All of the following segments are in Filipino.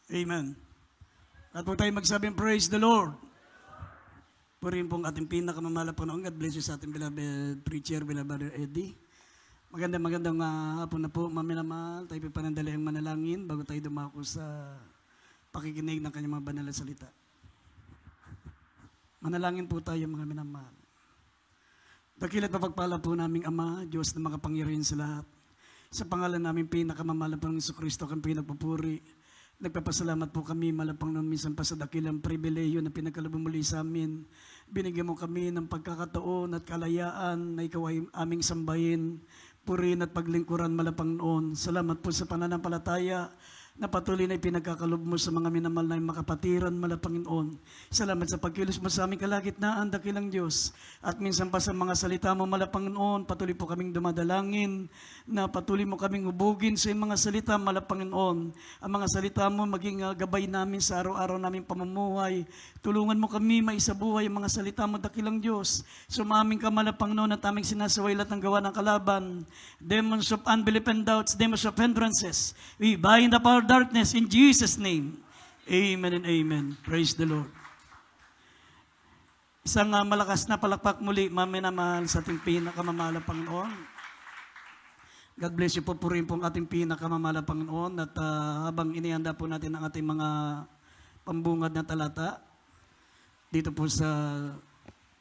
Amen. At po tayo magsabing, praise the Lord. Purihin pong ating pinakamamala Panginoon. God bless you sa ating beloved preacher, beloved Eddie. Magandang hapon na po, maminamahal. Tayo po panandali ang manalangin bago tayo dumako sa pakikinig ng kanyang mga banal na salita. Manalangin po tayo, mga minamahal. Dakila't mapagpala po naming Ama, Diyos na makapangyarihan sa lahat. Sa pangalan namin pinakamamala Panginoon Jesucristo, kang pinagpupuri. Nagpapasalamat po kami, malapang noon minsan pa sa dakilang pribileyo na pinagkaloob muli sa amin. Binigyan mo kami ng pagkakataon at kalayaan na ikaw ay aming sambahin, purihin at paglingkuran malapang noon. Salamat po sa pananampalataya na patuloy na ipinagkakalob mo sa mga minamahal na makapatiran malapanginoon. Salamat sa pagkilos mo sa aming kalagitnaan, dakilang Diyos. At minsan pa sa mga salita mo malapanginoon, patuloy po kaming dumadalangin, na patuloy mo kaming hubugin sa mga salita malapanginoon. Ang mga salita mo maging gabay namin sa araw-araw naming pamumuhay. Tulungan mo kami maisabuhay ang mga salita mo, dakilang Diyos. Sumaming ka malapanginoon at aming sinasaway lahat ng gawa ng kalaban. Demons of unbelief and doubts, demons of hindrances. We bind up our darkness in Jesus' name. Amen and amen. Praise the Lord. Isang malakas na palakpak muli, maminamahal sa ating pinakamamahal na Panginoon. God bless you po, purihin pong ating pinakamamahal na Panginoon. At habang inihanda po natin ang ating mga pambungad na talata, dito po sa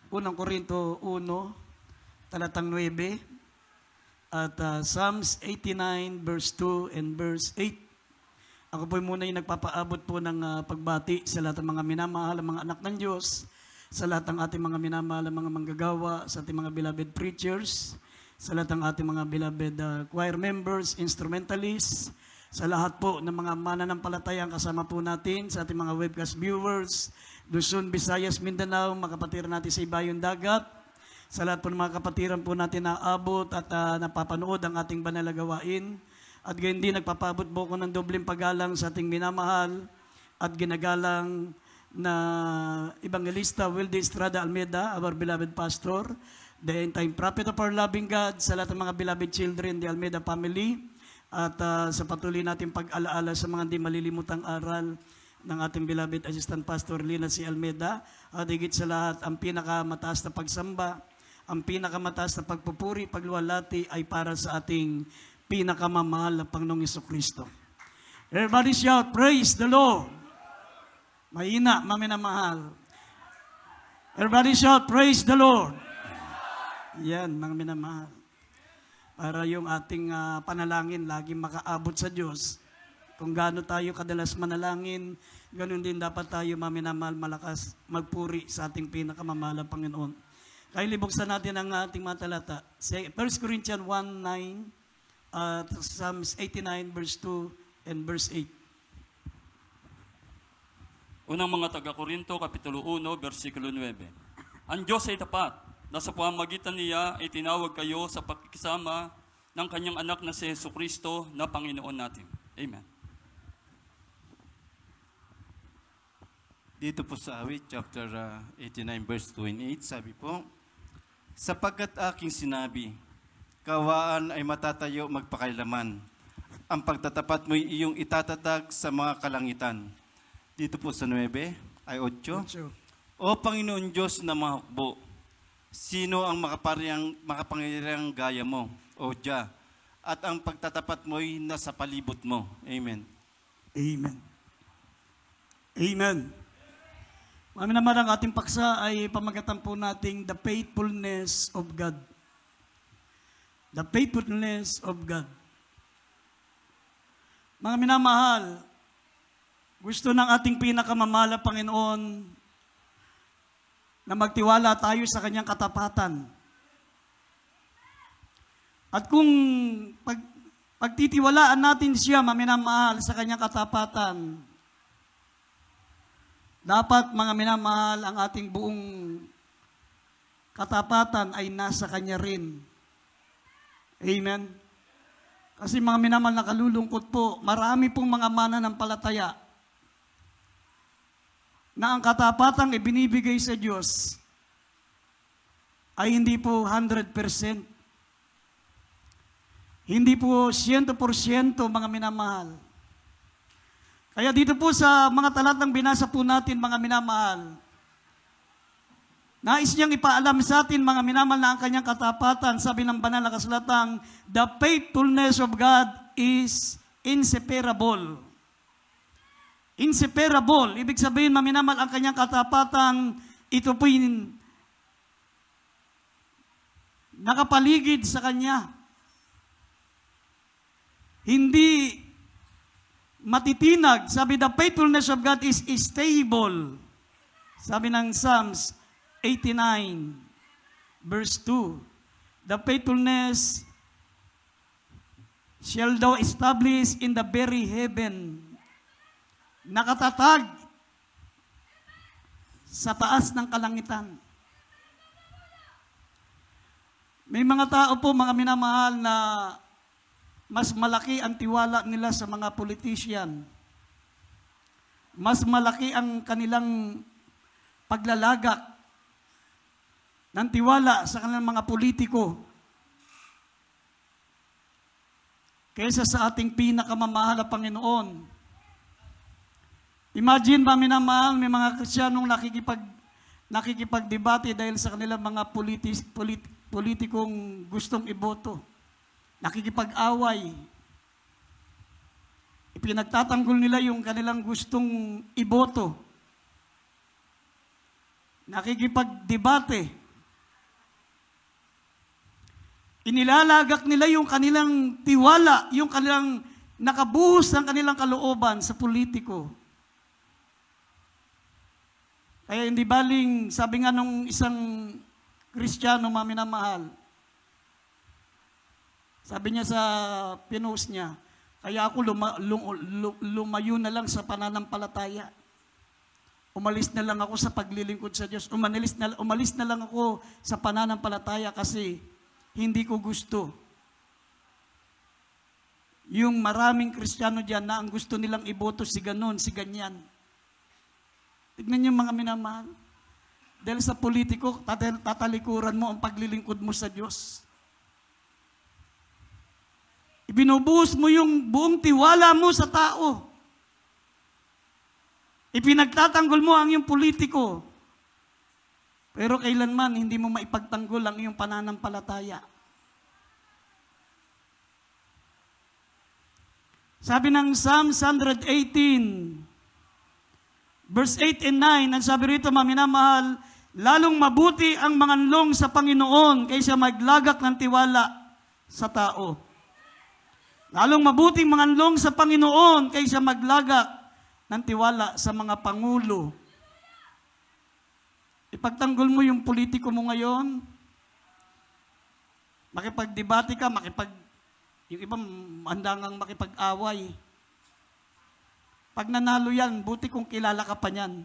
Unang Korinto 1, talatang 9, at Psalms 89 verse 2 and verse 8. Ako po muna yung nagpapaabot po ng pagbati sa lahat ng mga minamahal, mga anak ng Diyos, sa lahat ng ating mga minamahal, mga manggagawa, sa ating mga beloved preachers, sa lahat ng ating mga beloved choir members, instrumentalists, sa lahat po ng mga mananampalatayang kasama po natin, sa ating mga webcast viewers, Luzon, Visayas, Mindanao, mga kapatiran natin sa ibayong dagat, sa lahat po ng mga kapatiran po natin na abot at napapanood ang ating banal na gawain. At gayon din, nagpapabot po ko ng dobleng paggalang sa ating minamahal at ginagalang na Evangelista Wilde Estrada Almeida, our beloved pastor, the end-time prophet of our loving God, sa lahat ng mga beloved children, the Almeida family, at sa patuloy natin pag-alaala sa mga hindi malilimutang aral ng ating beloved assistant pastor Lina C. Almeida, at higit sa lahat, ang pinakamataas na pagsamba, ang pinakamataas na pagpupuri, pagluwalhati ay para sa ating pinakamamahal na Panginoong Jesucristo. Everybody shout, praise the Lord. Mahina, maminamahal. Everybody shout, praise the Lord. Yan, mga minamahal. Para yung ating panalangin laging makaabot sa Diyos. Kung gaano tayo kadalas manalangin, ganoon din dapat tayo, maminamahal, malakas magpuri sa ating pinakamamahal na Panginoon. Kaya libuksan natin ang ating mga talata. 1 Corinthians 1:9, Psalms 89 verse 2 and verse 8. Unang mga taga-Korinto, Kapitulo 1, versikulo 9. Ang Diyos ay tapat, na sa pamamagitan niya ay tinawag kayo sa pakikisama ng kanyang anak na si Jesucristo na Panginoon natin. Amen. Dito po sa awit, chapter 89, verse 2 and 8, sabi po, sapagkat aking sinabi, kawaan ay matatayo magpakailaman. Ang pagtatapat mo'y iyong itatatag sa mga kalangitan. Dito po sa 9 ay 8. O Panginoon Diyos na mahukbo, sino ang makapangyarihang gaya mo, O Jah, at ang pagtatapat mo'y nasa palibot mo. Amen. Amen. Amen. Mami naman ang ating paksa ay pamagatan po nating the faithfulness of God. The faithfulness of God. Mga minamahal, gusto ng ating pinakamamahal na Panginoon na magtiwala tayo sa kanyang katapatan. At kung pagtitiwalaan natin siya, mga minamahal, sa kanyang katapatan, dapat, mga minamahal, ang ating buong katapatan ay nasa kanya rin. Amen. Kasi mga minamahal, nakalulungkot po, marami pong mga mananampalataya na ang katapatang ibinibigay sa Diyos ay hindi po 100%. Hindi po 100% mga minamahal. Kaya dito po sa mga talatang binasa po natin, mga minamahal, nais niyang ipaalam sa atin, mga minamahal, na ang kanyang katapatan, sabi ng banal na kasulatan, the faithfulness of God is inseparable. Inseparable. Ibig sabihin, mga minamahal, ang kanyang katapatan, ito po'y nakapaligid sa kanya. Hindi matitinag. Sabi, the faithfulness of God is stable. Sabi ng Psalms 89, verse 2. The faithfulness shall thou establish in the very heaven. Nakatatag sa taas ng kalangitan. May mga tao po, mga minamahal, na mas malaki ang tiwala nila sa mga politician. Mas malaki ang kanilang paglalagak ng tiwala sa kanilang mga politiko kaysa sa ating pinakamamahal na Panginoon. Imagine ba, minamahal, may mga Kristiyanong nakikipagdebate dahil sa kanilang mga politikong gustong iboto. Nakikipag-away. Ipinagtatanggol nila yung kanilang gustong iboto. Nakikipagdebate. Inilalagak nila yung kanilang tiwala, yung kanilang nakabuhos ng kanilang kalooban sa politiko. Kaya hindi baling, sabi nga nung isang Kristiyano, mga minamahal, sabi niya sa pinost niya, kaya ako lumayo na lang sa pananampalataya. Umalis na lang ako sa paglilingkod sa Diyos. Umalis na lang ako sa pananampalataya kasi hindi ko gusto yung maraming Kristiyano dyan na ang gusto nilang iboto si ganon, si ganyan. Tignan niyo, mga minamahal. Dahil sa politiko, tatalikuran mo ang paglilingkod mo sa Diyos. Ibinubuhos mo yung buong tiwala mo sa tao. Ipinagtatanggol mo ang iyong politiko. Pero kailanman hindi mo maipagtanggol ang iyong pananampalataya. Sabi ng Psalm 118, verse 8 and 9, ang sabi rito, mga minamahal, lalong mabuti ang manganlong sa Panginoon kaysa maglagak ng tiwala sa tao. Lalong mabuting manganlong sa Panginoon kaysa maglagak ng tiwala sa mga pangulo. Ipagtanggol mo yung politiko mo ngayon, makipagdebate ka, yung ibang handangang makipag-away. Pag nanalo yan, buti kung kilala ka pa niyan.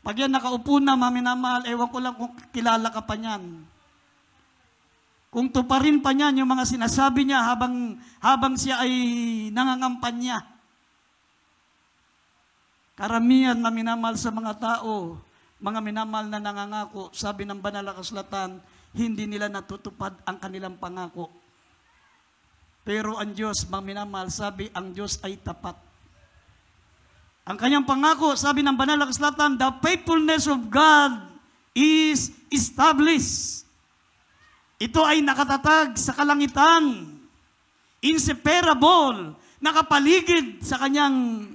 Pag yan nakaupo na, maminamahal, ewan ko lang kung kilala ka pa niyan. Kung tuparin pa niyan yung mga sinasabi niya habang siya ay nangangampanya. Karamihan, maminamahal, sa mga tao, mga minamahal na nangangako, sabi ng banal na kasulatan, hindi nila natutupad ang kanilang pangako. Pero ang Diyos, mga minamahal, sabi, ang Diyos ay tapat. Ang kanyang pangako, sabi ng banal na kasulatan, the faithfulness of God is established. Ito ay nakatatag sa kalangitan, inseparable, nakapaligid sa kanyang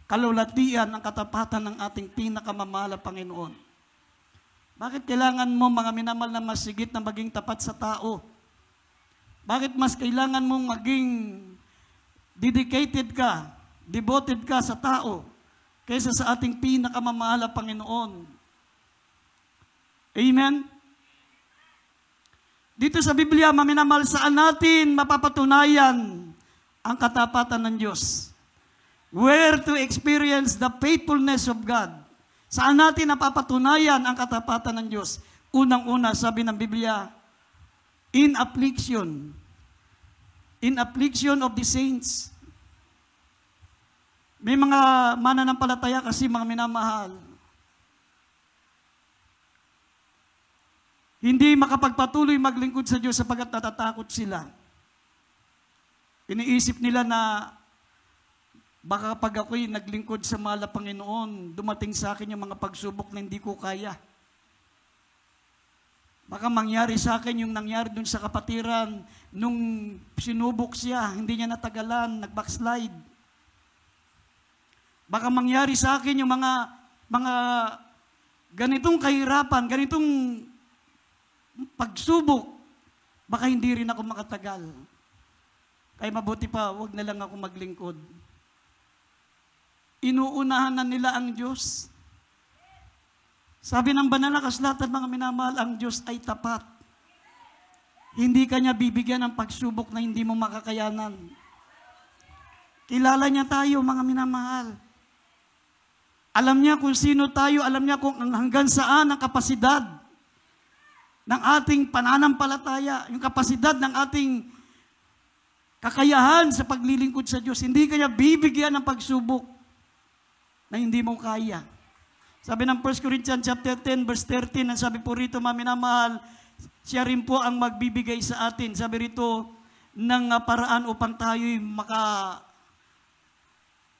kalulatian ang katapatan ng ating pinakamamahal na Panginoon. Bakit kailangan mo, mga minamahal, na masigit na maging tapat sa tao? Bakit mas kailangan mong maging dedicated ka, devoted ka sa tao kaysa sa ating pinakamamahal na Panginoon? Amen? Dito sa Biblia, maminamahal, saan natin mapapatunayan ang katapatan ng Diyos? Where to experience the faithfulness of God? Saan natin napapatunayan ang katapatan ng Diyos? Unang-una, sabi ng Biblia, in affliction. In affliction of the saints. May mga mananampalataya kasi, mga minamahal, hindi makapagpatuloy maglingkod sa Diyos sapagkat natatakot sila. Iniisip nila na baka pag ako'y naglingkod sa mahal na Panginoon, dumating sa akin yung mga pagsubok na hindi ko kaya. Baka mangyari sa akin yung nangyari dun sa kapatiran nung sinubok siya, hindi niya natagalan, nag-backslide. Baka mangyari sa akin yung mga ganitong kahirapan, ganitong pagsubok, baka hindi rin ako makatagal. Kaya mabuti pa, wag na lang ako maglingkod. Inuunahan na nila ang Diyos. Sabi ng banal na kasulatan, mga minamahal, ang Diyos ay tapat. Hindi Kanya bibigyan ng pagsubok na hindi mo makakayanan. Kilala niya tayo, mga minamahal. Alam niya kung sino tayo, alam niya kung hanggang saan ang kapasidad ng ating pananampalataya, yung kapasidad ng ating kakayahan sa paglilingkod sa Diyos. Hindi Kanya bibigyan ng pagsubok na hindi mo kaya. Sabi ng 1 Corinthians chapter 10 verse 13, ang sabi po rito, mga minamahal, siya rin po ang magbibigay sa atin. Sabi rito, ng paraan upang tayo'y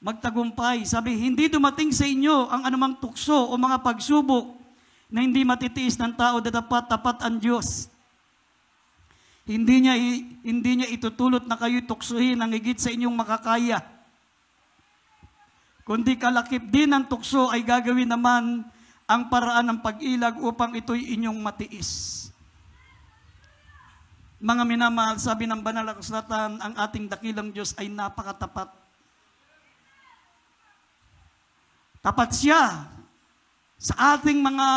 magtagumpay. Sabi, hindi dumating sa inyo ang anumang tukso o mga pagsubok na hindi matitiis ng tao, tapat ang Diyos. Hindi niya itutulot na kayo'y tuksuhin ang higit sa inyong makakaya. Kundi kalakip din ng tukso ay gagawin naman ang paraan ng pag-ilag upang ito'y inyong matiis. Mga minamahal, sabi ng banal na kasulatan, ang ating dakilang Diyos ay napakatapat. Tapat siya sa ating mga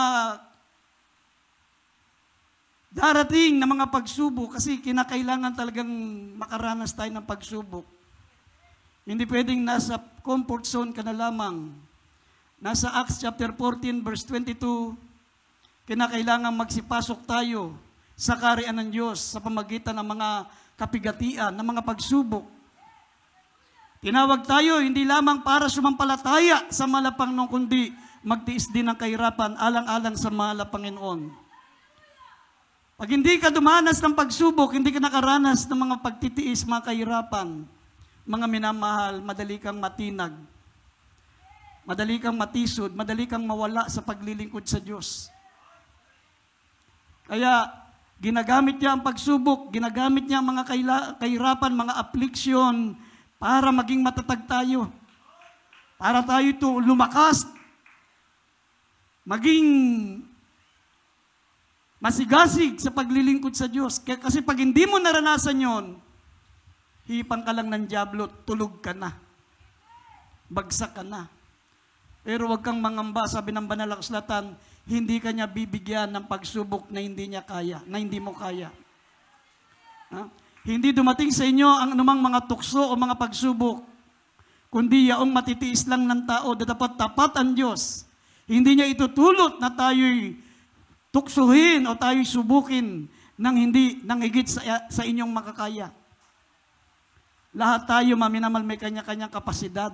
darating na mga pagsubok kasi kinakailangan talagang makaranas tayo ng pagsubok. Hindi pwedeng nasa comfort zone ka na lamang. Nasa Acts chapter 14 verse 22, kinakailangan magsipasok tayo sa kaharian ng Diyos sa pamagitan ng mga kapigatian, ng mga pagsubok. Tinawag tayo hindi lamang para sumampalataya sa mahal na Panginoon, kundi magtiis din ng kahirapan alang-alang sa mahal na Panginoon. Pag hindi ka dumanas ng pagsubok, hindi ka nakaranas ng mga pagtitiis, mga kahirapan, mga minamahal, madali kang matinag, madali kang matisod, madali kang mawala sa paglilingkod sa Diyos. Kaya, ginagamit niya ang pagsubok, ginagamit niya ang mga kahirapan, mga affliction, para maging matatag tayo. Para tayo ito lumakas, maging masigasig sa paglilingkod sa Diyos. Kasi pag hindi mo naranasan yon, hipang ka lang ng dyablo, tulog ka na. Bagsak ka na. Pero wag kang mangamba, sabi ng banal na kasulatan, hindi ka niya bibigyan ng pagsubok na hindi niya kaya, na hindi mo kaya. Ha? Hindi dumating sa inyo ang anumang mga tukso o mga pagsubok, kundi yaong matitiis lang ng tao, tapat ang Diyos. Hindi niya itutulot na tayo'y tuksuhin o tayo'y subukin nang higit sa inyong makakaya. Lahat tayo, maminamal, may kanya-kanyang kapasidad.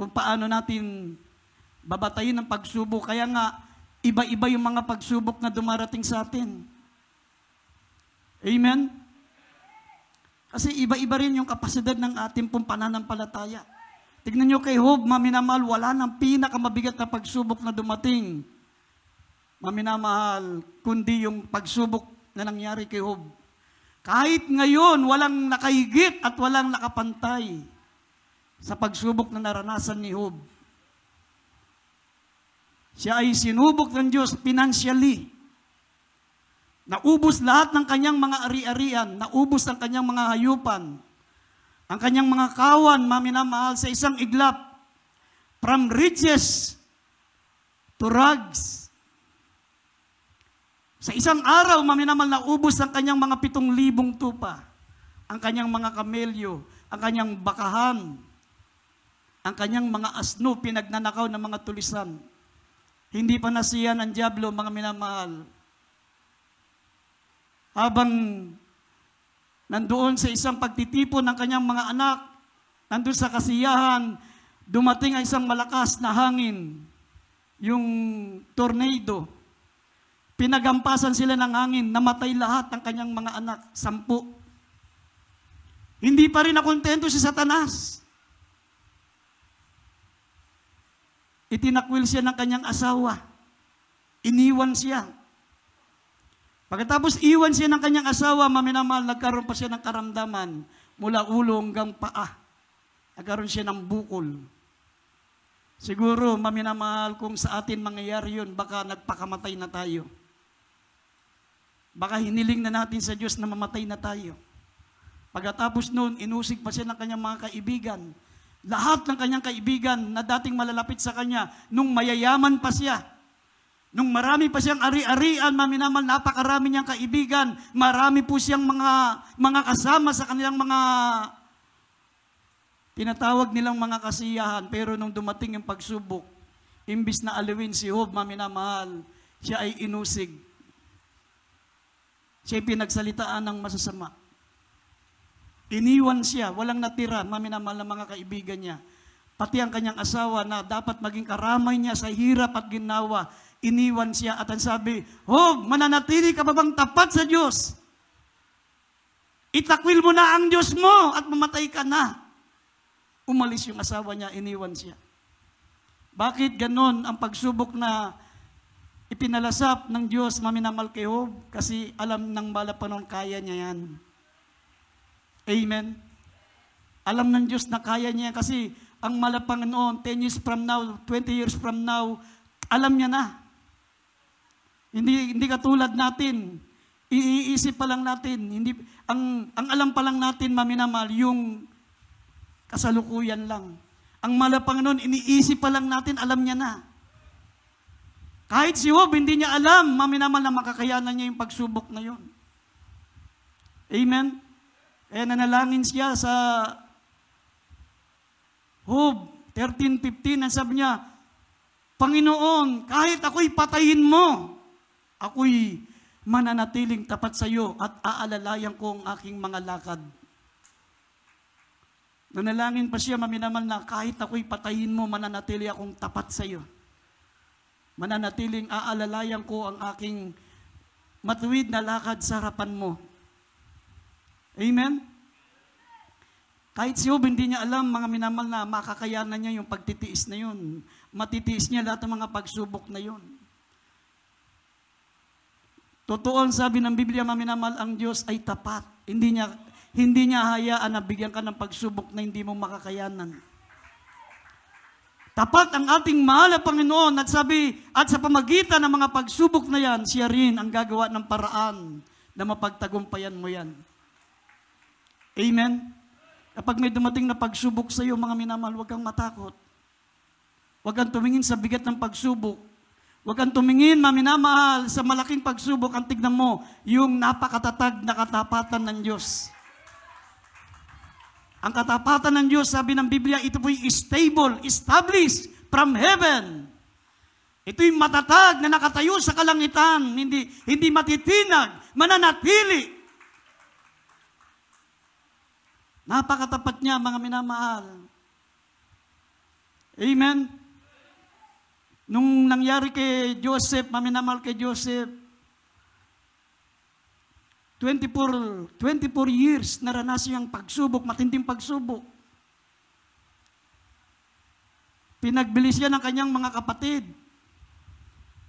Kung paano natin babatayin ang pagsubok. Kaya nga, iba-iba yung mga pagsubok na dumarating sa atin. Amen? Kasi iba-iba rin yung kapasidad ng ating pong pananampalataya. Tignan nyo kay Job, maminamahal, wala nang pinakamabigat na pagsubok na dumating. Maminamahal, kundi yung pagsubok na nangyari kay Job. Kahit ngayon, walang nakahigit at walang nakapantay sa pagsubok na naranasan ni Job. Siya ay sinubok ng Diyos financially. Naubos lahat ng kanyang mga ari-arian, naubos ang kanyang mga hayupan, ang kanyang mga kawan, maminamahal, sa isang iglap, from riches to rags. Sa isang araw, maminamahal, naubos ang kanyang mga 7,000 tupa, ang kanyang mga kamelyo, ang kanyang bakahan, ang kanyang mga asno, pinagnanakaw ng mga tulisan. Hindi pa nasiyan ang dyablo, mga minamahal. Habang nandoon sa isang pagtitipon ng kanyang mga anak, nandoon sa kasiyahan, dumating ang isang malakas na hangin, yung tornado. Pinagampasan sila ng hangin, namatay lahat ng kanyang mga anak, 10. Hindi pa rin nakontento si Satanas. Itinakwil siya ng kanyang asawa. Iniwan siya. Pagkatapos iwan siya ng kanyang asawa, maminamahal, nagkaroon pa siya ng karamdaman mula ulo hanggang paa. Nagkaroon siya ng bukol. Siguro, maminamahal, kung sa atin mangyayari yun, baka nagpakamatay na tayo. Baka hiniling na natin sa Diyos na mamatay na tayo. Pagkatapos noon, inusig pa siya ng kanyang mga kaibigan. Lahat ng kanyang kaibigan na dating malalapit sa kanya, nung mayayaman pa siya, nung marami pa siyang ari-arian, maminamal, napakarami niyang kaibigan, marami po siyang mga kasama sa kanilang mga tinatawag nilang mga kasiyahan. Pero nung dumating yung pagsubok, imbis na aliwin si Job, maminamahal, siya ay inusig. Siya ay pinagsalitaan ng masasama. Iniwan siya, walang natira, maminamahal ng mga kaibigan niya. Pati ang kanyang asawa na dapat maging karamay niya sa hirap at ginawa, iniwan siya at ang sabi, Job, mananatili ka ba bang tapat sa Diyos? Itakwil mo na ang Diyos mo at mamatay ka na. Umalis yung asawa niya, iniwan siya. Bakit ganon ang pagsubok na ipinalasap ng Diyos, maminamal kay Job? Kasi alam ng malapanon, kaya niya yan. Amen? Alam ng Diyos na kaya niya kasi ang Malapanginoon, 10 years from now, 20 years from now, alam niya na. Hindi katulad natin. Iisip pa lang natin. Ang alam pa lang natin, maminamal, yung kasalukuyan lang. Ang Malapanginoon, iniisip pa lang natin, alam niya na. Kahit si Job, hindi niya alam, maminamal, na makakayanan niya yung pagsubok na yun. Amen? Kaya nanalangin siya sa Job 13:15, ang sabi niya, Panginoon, kahit ako'y patayin mo, ako'y mananatiling tapat sa iyo at aalalayan ko ang aking mga lakad. Nanalangin pa siya, maminamal, na kahit ako'y patayin mo, mananatili akong tapat sa iyo. Mananatiling aalalayan ko ang aking matuwid na lakad sa harapan mo. Amen? Kahit si Job, hindi niya alam, mga minamal, na makakayanan niya yung pagtitiis na yun. Matitiis niya lahat ng mga pagsubok na yun. Totoo, sabi ng Biblia, maminamal, ang Diyos ay tapat. Hindi niya hayaan na bigyan ka ng pagsubok na hindi mo makakayanan. Tapat ang ating mahal na Panginoon at sa pamagitan ng mga pagsubok na yan, siya rin ang gagawa ng paraan na mapagtagumpayan mo yan. Amen? Kapag may dumating na pagsubok sa iyo, mga minamahal, huwag kang matakot. Huwag kang tumingin sa bigat ng pagsubok. Huwag kang tumingin, maminamahal, sa malaking pagsubok. Ang tignan mo, yung napakatatag na katapatan ng Diyos. Ang katapatan ng Diyos, sabi ng Biblia, ito po'y stable, established from heaven. Ito'y matatag na nakatayo sa kalangitan, hindi matitinag, mananatili. Napakatapat niya, mga minamahal. Amen? Nung nangyari kay Joseph, maminamahal kay Joseph, 24 years naranas niyang pagsubok, matinding pagsubok. Pinagbilis siya ng kanyang mga kapatid.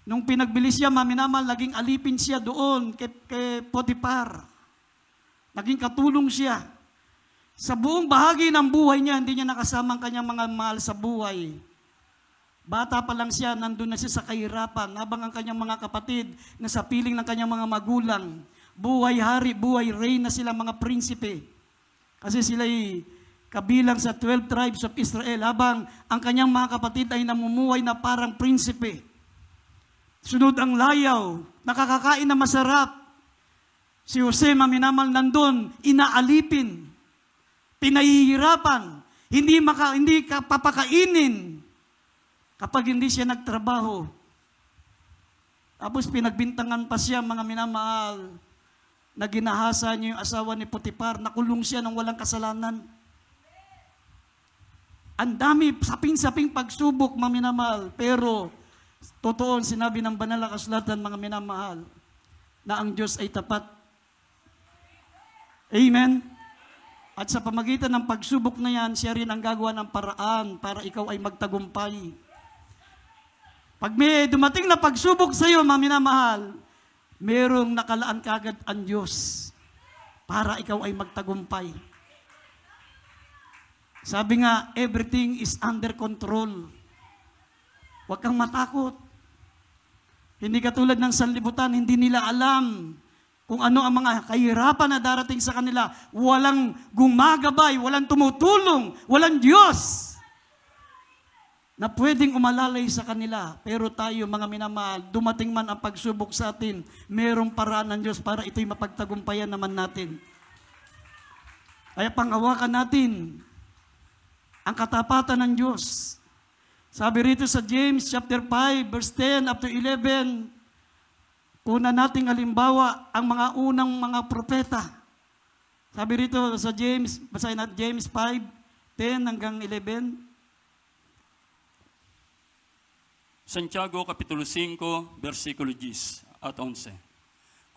Nung pinagbilis siya, maminamahal, naging alipin siya doon kay Potiphar. Naging katulong siya. Sa buong bahagi ng buhay niya, hindi niya nakasama ang kanyang mga mahal sa buhay. Bata pa lang siya, nandun na siya sa kahirapan, habang ang kanyang mga kapatid, nasa piling ng kanyang mga magulang, buhay hari, buhay reign na sila, mga prinsipe. Kasi sila'y kabilang sa 12 tribes of Israel, habang ang kanyang mga kapatid ay namumuhay na parang prinsipe. Sunod ang layaw, nakakakain na masarap. Si Jose, maminamal, nandun, inaalipin, pinahihirapan, hindi ka papakainin kapag hindi siya nagtrabaho. Tapos pinagbintangan pa siya, mga minamahal, na ginahasa niya yung asawa ni Potiphar, nakulong siya ng walang kasalanan. Ang dami, saping-saping pagsubok, mga minamahal, pero totoo, sinabi ng banal na kasulatan, mga minamahal, na ang Diyos ay tapat. Amen? At sa pamagitan ng pagsubok na yan, siya rin ang gagawa ng paraan para ikaw ay magtagumpay. Pag may dumating na pagsubok sa iyo, mga minamahal, merong nakalaan kagad ang Diyos para ikaw ay magtagumpay. Sabi nga, everything is under control. Huwag kang matakot. Hindi katulad ng sanlibutan, hindi nila alam kung ano ang mga kahirapan na darating sa kanila. Walang gumagabay, walang tumutulong, walang Diyos na pwedeng umalalay sa kanila. Pero tayo, mga minamahal, dumating man ang pagsubok sa atin, merong paraan ng Diyos para ito'y mapagtagumpayan naman natin. Kaya panghawakan natin ang katapatan ng Diyos. Sabi rito sa James chapter 5, verse 10 up to 11, una nating halimbawa ang mga unang mga propeta. Sabi rito sa James, basahin natin James 5, 10 hanggang 11. Santiago Kapitulo 5, versikulo 10 at 11.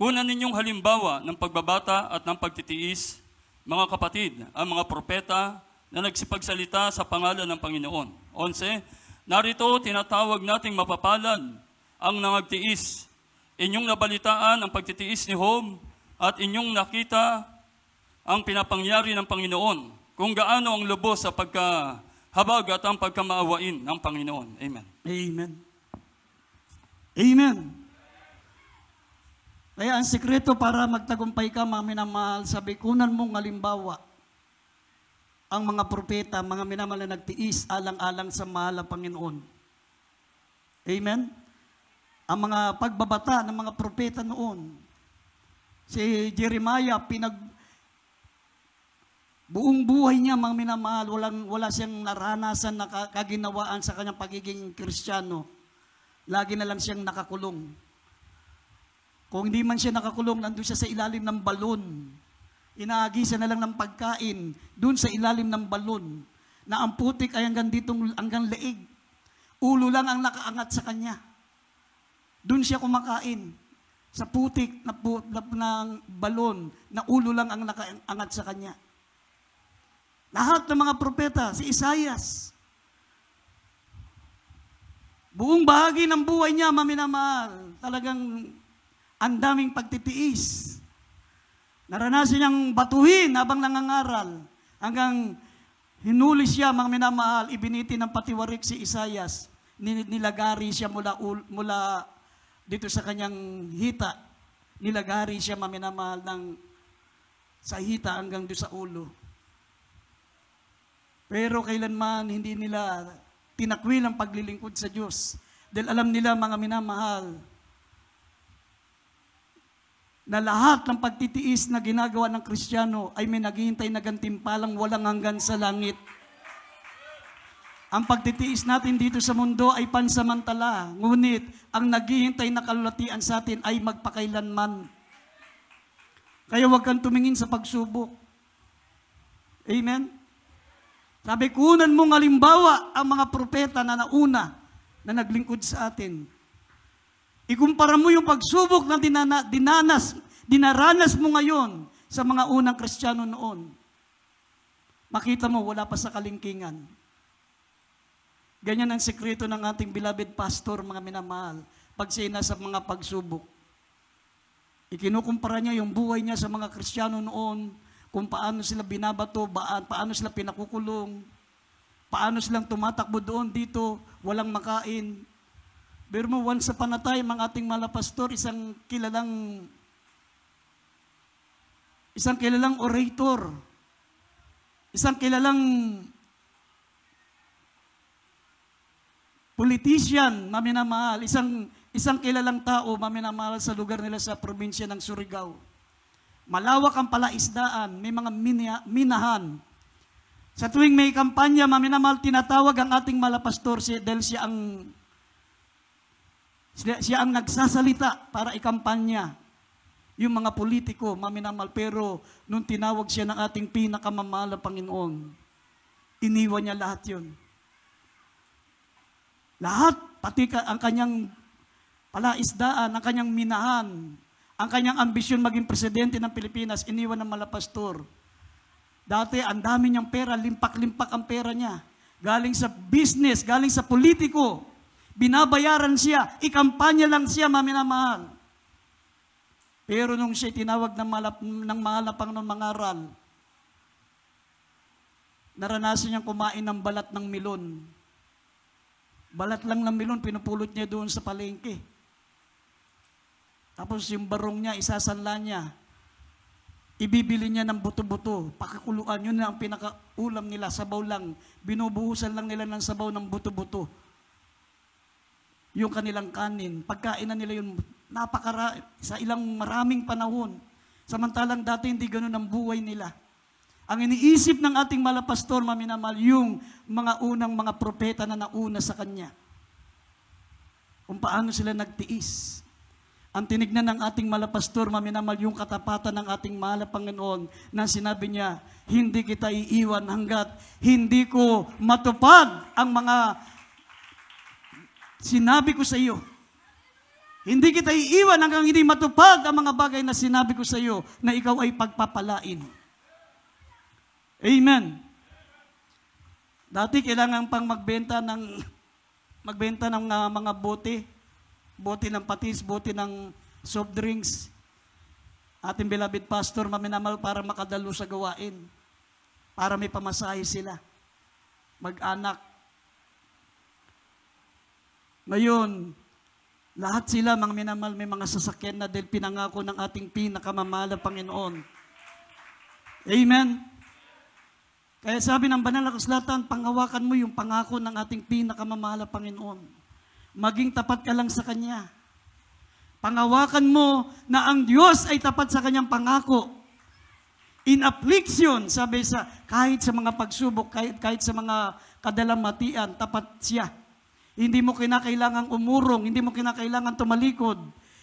Kunan ninyong halimbawa ng pagbabata at ng pagtitiis, mga kapatid, ang mga propeta na nagsipagsalita sa pangalan ng Panginoon. 11. Narito tinatawag nating mapapalad ang nangagtiis. Inyong nabalitaan ang pagtitiis ni Job at inyong nakita ang pinapangyari ng Panginoon, kung gaano ang lubos sa pagkahabag at ang pagkamaawain ng Panginoon. Amen. Amen. Amen. Kaya ang sikreto para magtagumpay ka, mga minamahal, sabi, kunan mong halimbawa ang mga propeta, mga minamahal na nagtiis, alang-alang sa mahal na Panginoon. Amen? Ang mga pagbabata ng mga propeta noon. Si Jeremiah, buong buhay niya, mga minamahal, wala siyang naranasan na kaginawaan sa kanyang pagiging Kristiyano. Lagi na lang siyang nakakulong. Kung hindi man siya nakakulong, nandun siya sa ilalim ng balon. Inaagisa na lang ng pagkain dun sa ilalim ng balon na ang putik ay hanggang leeg. Ulo lang ang nakaangat sa kanya. Dun siya kumakain sa putik ng balon na ulo lang ang nakaangat sa kanya. Lahat ng mga propeta, si Isaias, buong bahagi ng buhay niya, maminamahal, talagang ang daming pagtitiis. Naranasan niyang batuhin habang nangangaral hanggang hinuli siya, mga minamahal, ibiniti ng patiwarik si Isaias. Nilagari siya mula dito sa kanyang hita. Nilagari siya, mga minamahal, sa hita hanggang doon sa ulo. Pero kailanman hindi nila tinakwil ang paglilingkod sa Diyos. Dahil alam nila, mga minamahal, na lahat ng pagtitiis na ginagawa ng Kristiyano ay may naghihintay na gantimpalang walang hanggan sa langit. Ang pagtitiis natin dito sa mundo ay pansamantala, ngunit ang naghihintay na kalulatian sa atin ay magpakailanman. Kaya huwag kang tumingin sa pagsubok. Amen? Sabi, kunan mong halimbawa ang mga propeta na nauna na naglingkod sa atin. Ikumpara mo yung pagsubok na dinaranas mo ngayon sa mga unang Kristiyano noon. Makita mo, wala pa sa kalingkingan. Ganyan ang sekreto ng ating beloved pastor, mga minamahal, pag siya nasa mga pagsubok. Ikinukumpara niya yung buhay niya sa mga Kristiyano noon, kung paano sila binabato, paano sila pinakukulong, paano silang tumatakbo doon dito, walang makain. Pero mo, once upon a time, ang ating malapastor, isang kilalang orator, isang kilalang politician, maminamahal, isang kilalang tao, maminamahal sa lugar nila sa probinsya ng Surigao. Malawak ang palaisdaan, may mga minahan. Sa tuwing may kampanya, maminamahal, tinatawag ang ating malapastor dahil siya ang nagsasalita para ikampanya yung mga politiko, maminamahal. Pero nung tinawag siya ng ating pinakamamahal na Panginoon, iniwan niya lahat yun. Lahat, pati ang kanyang palaisdaan, ang kanyang minahan, ang kanyang ambisyon maging presidente ng Pilipinas, iniwan ng malapastor. Dati, ang dami niyang pera, limpak-limpak ang pera niya. Galing sa business, galing sa politiko. Binabayaran siya, ikampanya lang siya, maminamahal. Pero nung siya tinawag ng mahal na Panginoon mangaral, naranasan niyang kumain ng balat ng milon. Balat lang ng milon, pinupulot niya doon sa palengke. Tapos yung barong niya, isasanla niya. Ibibili niya ng buto-buto, pakikuluan, yun na ang pinakaulam nila, sabaw lang. Binubuhusan lang nila ng sabaw ng buto-buto. Yung kanilang kanin, pagkain na nila yun, sa ilang maraming panahon. Samantalang dati hindi ganun ang buhay nila. Ang iniisip ng ating malapastor, maminamahal, yung mga unang mga propeta na nauna sa kanya. Kung paano sila nagtiis. Ang tinignan ng ating malapastor, maminamahal, yung katapatan ng ating mahal na Panginoon na sinabi niya, hindi kita iiwan hanggat hindi ko matupad ang mga sinabi ko sa iyo. Hindi kita iiwan hanggang hindi matupad ang mga bagay na sinabi ko sa iyo na ikaw ay pagpapalain. Amen. Dati kailangan pang magbenta ng mga bote ng patis, bote ng soft drinks. Ating beloved pastor, maminamal para makadalo sa gawain. Para may pamasahe sila. Mag-anak. Ngayon, lahat sila, mga minamal, may mga sasakyan na dahil pinangako ng ating pinakamamahal na Panginoon. Amen? Kaya sabi ng banal na kasulatan, panghawakan mo yung pangako ng ating pinakamamahal na Panginoon. Maging tapat ka lang sa Kanya. Panghawakan mo na ang Diyos ay tapat sa Kanyang pangako. In affliction, sabi kahit sa mga pagsubok, kahit sa mga kadalamatian, tapat siya. Hindi mo kinakailangang umurong, hindi mo kinakailangan tumalikod,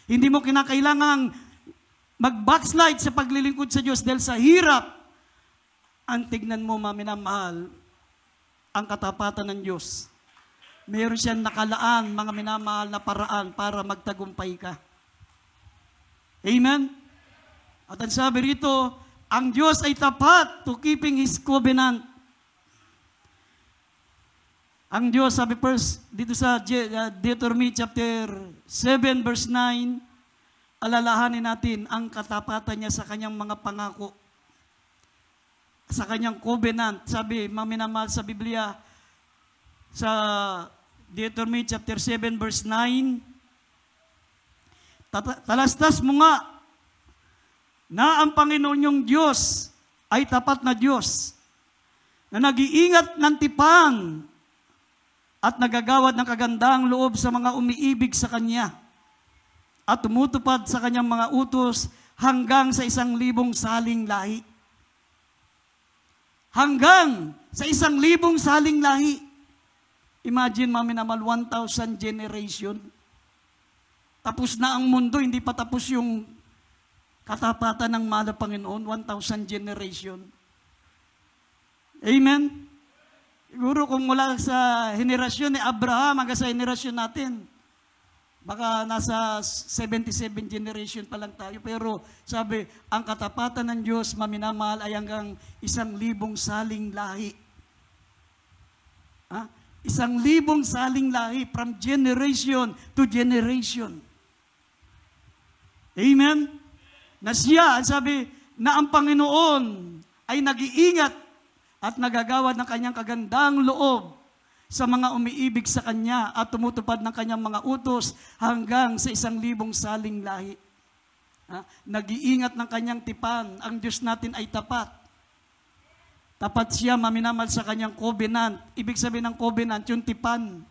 hindi mo kinakailangang mag-backslide sa paglilingkod sa Diyos dahil sa hirap. Ang tignan mo, maminamahal, ang katapatan ng Diyos. Meron siyang nakalaan, mga minamahal na paraan para magtagumpay ka. Amen? At ang sabi rito, ang Diyos ay tapat to keeping His covenant. Ang Diyos, sabi first, dito sa Deuteronomy chapter 7 verse 9, alalahanin natin ang katapatan niya sa kanyang mga pangako. Sa kanyang covenant. Sabi, maminamahal sa Biblia, sa Deuteronomy chapter 7 verse 9, talastas mo nga na ang Panginoon yung Diyos ay tapat na Diyos na nag-iingat ng tipan at nagagawad ng kagandahang loob sa mga umiibig sa Kanya at tumutupad sa Kanyang mga utos hanggang sa 1,000 saling lahi. Hanggang sa 1,000 saling lahi. Imagine, maminamal, 1,000 generation. Tapos na ang mundo, hindi pa tapos yung katapatan ng mahal na Panginoon, 1,000 generation. Amen? Siguro kung mula sa henerasyon ni Abraham hanggang sa henerasyon natin, baka nasa 77 generation pa lang tayo. Pero sabi, ang katapatan ng Diyos, maminamahal, ay hanggang 1,000 saling lahi. Ha? 1,000 saling lahi from generation to generation. Amen? Na siya, sabi, na ang Panginoon ay nag-iingat at nagagawad ng kanyang kagandang loob sa mga umiibig sa Kanya at tumutupad ng Kanyang mga utos hanggang sa 1,000 saling lahi. Nag-iingat ng Kanyang tipan. Ang Diyos natin ay tapat. Tapat siya, maminamal sa Kanyang covenant. Ibig sabihin ng covenant, yung tipan.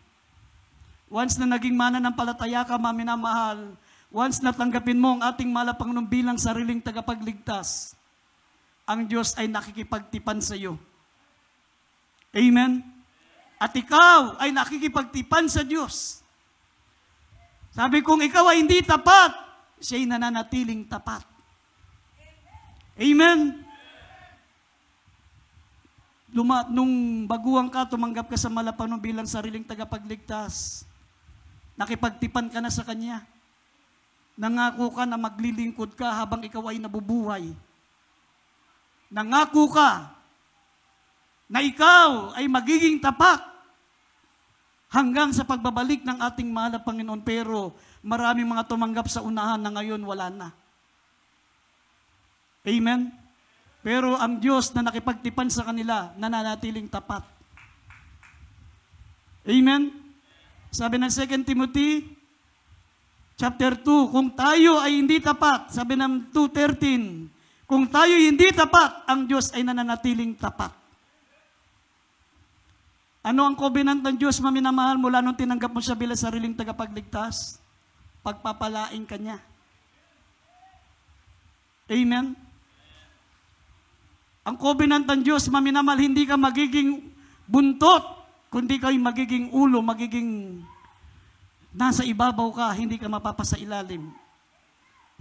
Once na naging mananampalataya ka, maminamahal, once na tanggapin mo ang ating mahal na Panginoon bilang sariling tagapagligtas, ang Diyos ay nakikipagtipan sa iyo. Amen? At ikaw ay nakikipagtipan sa Diyos. Sabi, kung ikaw ay hindi tapat, siya'y nananatiling tapat. Amen? Nung baguhan ka, tumanggap ka sa mahal na Panginoon bilang sariling tagapagligtas, nakipagtipan ka na sa Kanya. Nangako ka na maglilingkod ka habang ikaw ay nabubuhay. Nangako ka na ikaw ay magiging tapat hanggang sa pagbabalik ng ating mahal na Panginoon. Pero maraming mga tumanggap sa unahan na ngayon wala na. Amen? Pero ang Diyos na nakipagtipan sa kanila, nananatiling tapat. Amen? Sabi ng 2 Timothy, chapter 2, kung tayo ay hindi tapat, sabi ng 2:13, kung tayo hindi tapat, ang Diyos ay nananatiling tapat. Ano ang covenant ng Diyos, maminamahal, mula nung tinanggap mo siya bilang sariling tagapagligtas? Pagpapalain ka niya. Amen? Ang covenant ng Diyos, maminamahal, hindi ka magiging buntot, kundi kayo magiging ulo, magiging nasa ibabaw ka, hindi ka mapapasailalim.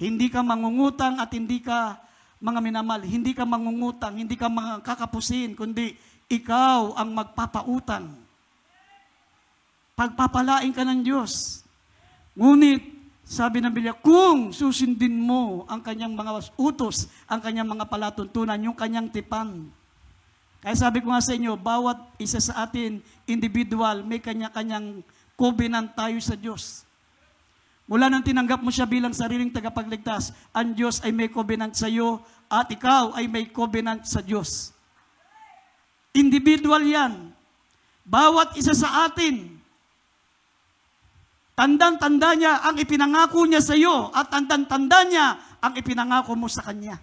Hindi ka mangungutang at hindi ka, mga minamahal, hindi ka mangungutang, hindi ka mga kakapusin, kundi ikaw ang magpapautang. Pagpapalain ka ng Diyos. Ngunit, sabi ng Biblia, kung susundin mo ang kanyang mga utos, ang kanyang mga palatuntunan, yung kanyang tipan. Kaya sabi ko nga sa inyo, bawat isa sa atin, individual, may kanya-kanyang covenant tayo sa Diyos. Mula nang tinanggap mo siya bilang sariling tagapagligtas, ang Diyos ay may covenant sa iyo at ikaw ay may covenant sa Diyos. Individual yan. Bawat isa sa atin, tandang-tanda niya ang ipinangako niya sa iyo at tandang-tanda niya ang ipinangako mo sa Kanya.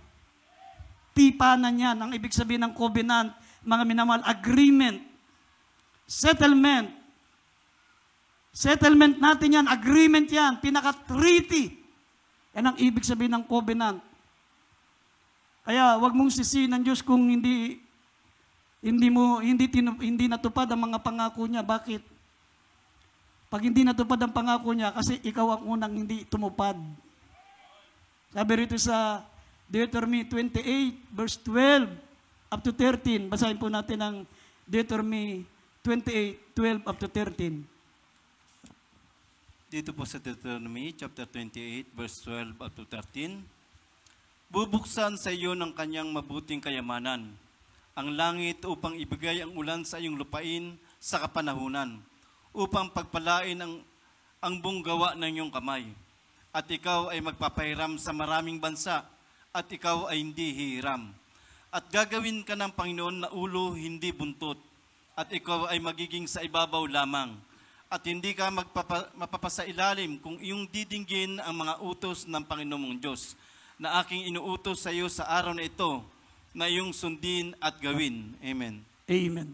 Tipanan yan. Ang ibig sabihin ng covenant, mga minamahal, agreement, settlement. Settlement natin yan, agreement yan, pinaka-treaty. Yan ang ibig sabihin ng covenant. Kaya wag mong sisihin ng Diyos kung hindi natupad ang mga pangako niya. Bakit? Pag hindi natupad ang pangako niya, kasi ikaw ang unang hindi tumupad. Sabi rito sa Deuteronomy 28, verse 12 up to 13. Basahin po natin ang Deuteronomy 28, 12 up to 13. Dito po sa Deuteronomy chapter 28, verse 12 up to 13. Bubuksan sa iyo ng kanyang mabuting kayamanan ang langit upang ibigay ang ulan sa iyong lupain sa kapanahunan, upang pagpalain ang buong gawa ng iyong kamay. At ikaw ay magpapahiram sa maraming bansa, at ikaw ay hindi hihiram. At gagawin ka ng Panginoon na ulo, hindi buntot, at ikaw ay magiging sa ibabaw lamang. At hindi ka mapapasailalim kung iyong didinggin ang mga utos ng Panginoon mong Diyos, na aking inuutos sa iyo sa araw na ito, na iyong sundin at gawin. Amen. Amen.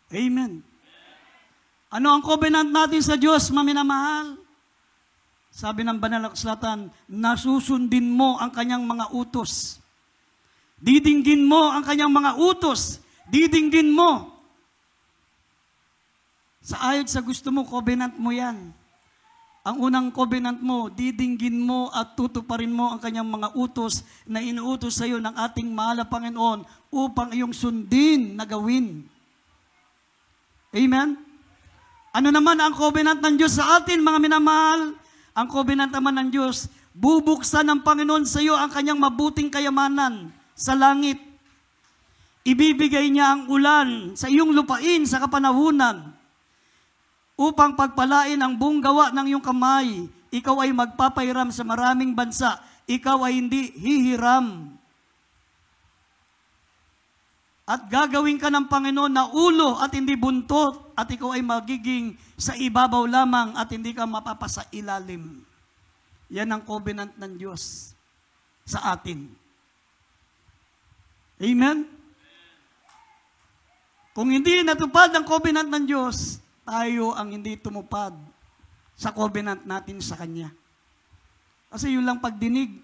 Amen. Ano ang covenant natin sa Diyos, maminamahal? Sabi ng banal na kasulatan, nasusundin mo ang kanyang mga utos. Didinggin mo ang kanyang mga utos. Didinggin mo. Sa ayod sa gusto mo, covenant mo yan. Ang unang covenant mo, didinggin mo at tutuparin mo ang kanyang mga utos na inuutos sa iyo ng ating mahal na Panginoon upang iyong sundin na gawin. Amen? Ano naman ang covenant ng Diyos sa atin, mga minamahal? Ang covenant naman ng Diyos, bubuksan ng Panginoon sa iyo ang kanyang mabuting kayamanan sa langit. Ibibigay niya ang ulan sa iyong lupain sa kapanahunan upang pagpalain ang buong gawa ng iyong kamay. Ikaw ay magpapahiram sa maraming bansa. Ikaw ay hindi hihiram. At gagawin ka ng Panginoon na ulo at hindi buntot, at ikaw ay magiging sa ibabaw lamang at hindi ka mapapasailalim. Yan ang covenant ng Diyos sa atin. Amen? Kung hindi natupad ang covenant ng Diyos, tayo ang hindi tumupad sa covenant natin sa Kanya. Kasi yun lang pagdinig,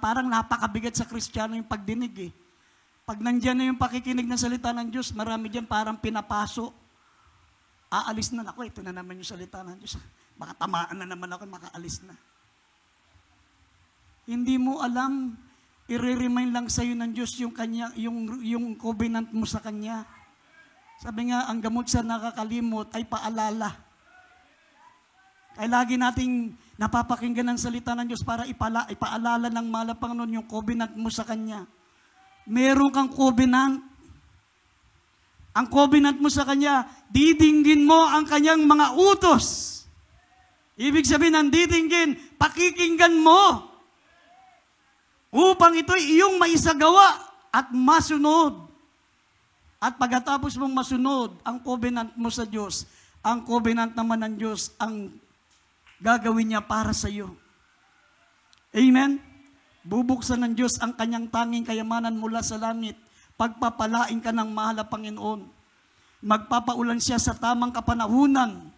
parang napakabigat sa Kristiyano yung pagdinig eh. Pag nandyan na yung pakikinig ng salita ng Diyos, marami dyan parang pinapaso. Aalis na ako, ito na naman yung salita ng Diyos. Baka tamaan na naman ako, makaalis na. Hindi mo alam, i-remind lang sa'yo ng Diyos yung covenant mo sa Kanya. Sabi nga, ang gamot sa nakakalimot ay paalala. Kaya lagi nating napapakinggan ang salita ng Diyos para ipaalala ng mahal na Panginoon yung covenant mo sa Kanya. Meron kang covenant Ang covenant mo sa Kanya, didinggin mo ang Kanyang mga utos. Ibig sabihin ng didinggin, pakikinggan mo upang ito'y iyong maisagawa at masunod. At pagkatapos mong masunod ang covenant mo sa Diyos, ang covenant naman ng Diyos ang gagawin niya para sa iyo. Amen? Bubuksan ng Diyos ang Kanyang tanging kayamanan mula sa langit. Pagpapalain ka ng mahal na Panginoon. Magpapaulan siya sa tamang kapanahunan.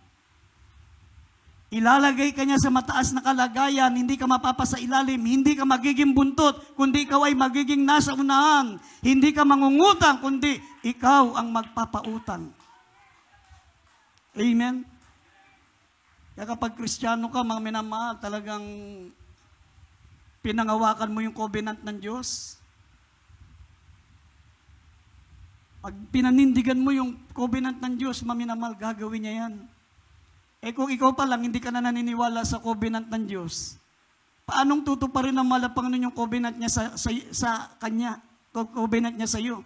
Ilalagay ka niya sa mataas na kalagayan, hindi ka mapapasa ilalim, hindi ka magiging buntot, kundi ikaw ay magiging nasa unahan. Hindi ka mangungutang, kundi ikaw ang magpapautang. Amen? Kaya kapag Kristiyano ka, mga minamahal, talagang pinangawakan mo yung covenant ng Diyos. Pag pinanindigan mo yung covenant ng Diyos, maminamahal, gagawin niya yan. Eh kung ikaw pa lang, hindi ka na naniniwala sa covenant ng Diyos, paanong tutuparin ng Panginoon yung covenant niya sa Kanya, covenant niya sa iyo?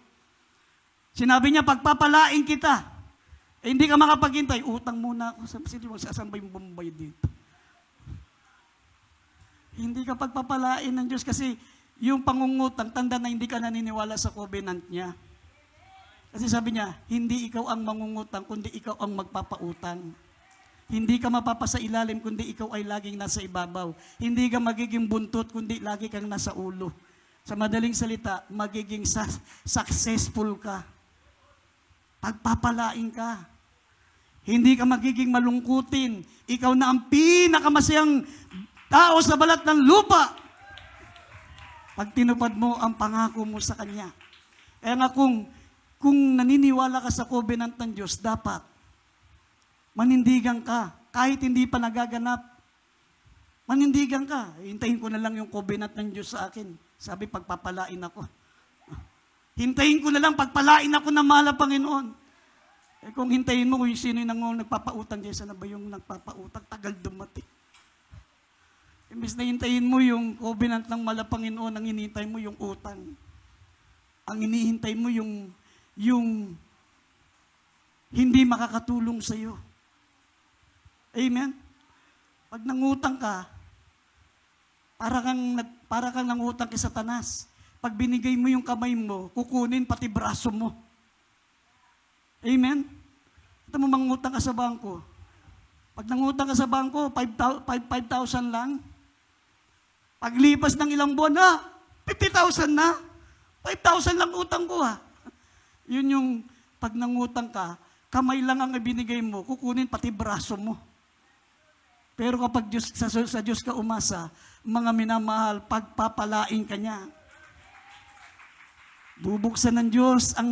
Sinabi niya, pagpapalain kita. Eh hindi ka makapaghintay, utang muna ako. Saan ba yung Bombay dito? Hindi ka pagpapalain ng Diyos kasi yung pangungutang, tanda na hindi ka naniniwala sa covenant niya. Kasi sabi niya, hindi ikaw ang mangungutang, kundi ikaw ang magpapautang. Hindi ka mapapasa ilalim, kundi ikaw ay laging nasa ibabaw. Hindi ka magiging buntot, kundi lagi kang nasa ulo. Sa madaling salita, magiging successful ka. Pagpapalain ka. Hindi ka magiging malungkutin. Ikaw na ang pinakamasayang tao sa balat ng lupa. Pag tinupad mo ang pangako mo sa Kanya. Kaya nga kung naniniwala ka sa covenant ng Diyos, dapat manindigan ka. Kahit hindi pa nagaganap, manindigan ka. Hintayin ko na lang yung covenant ng Diyos sa akin. Sabi, pagpapalain ako. Hintayin ko na lang, pagpalain ako ng mahal na Panginoon. Eh kung hintayin mo kung sino yung nagpapautang, Diyos, ano ba yung nagpapautang? Tagal dumating. Imbis na hintayin mo yung covenant ng mahal na Panginoon, ang hinihintay mo yung utang. Ang hinihintay mo yung hindi makakatulong sa iyo. Amen? Pag nangutang ka, para kang nangutang kay Satanas. Pag binigay mo yung kamay mo, kukunin pati braso mo. Amen? Ito mo mangutang ka sa bangko. Pag nangutang ka sa bangko, 5,000 lang. Paglipas ng ilang buwan, 50,000 na. 5,000 lang utang ko Yun yung pag nangutang ka, kamay lang ang ibinigay mo, kukunin pati braso mo. Pero kapag sa Diyos ka umasa, mga minamahal, pagpapalain ka niya. Bubuksan ng Diyos ang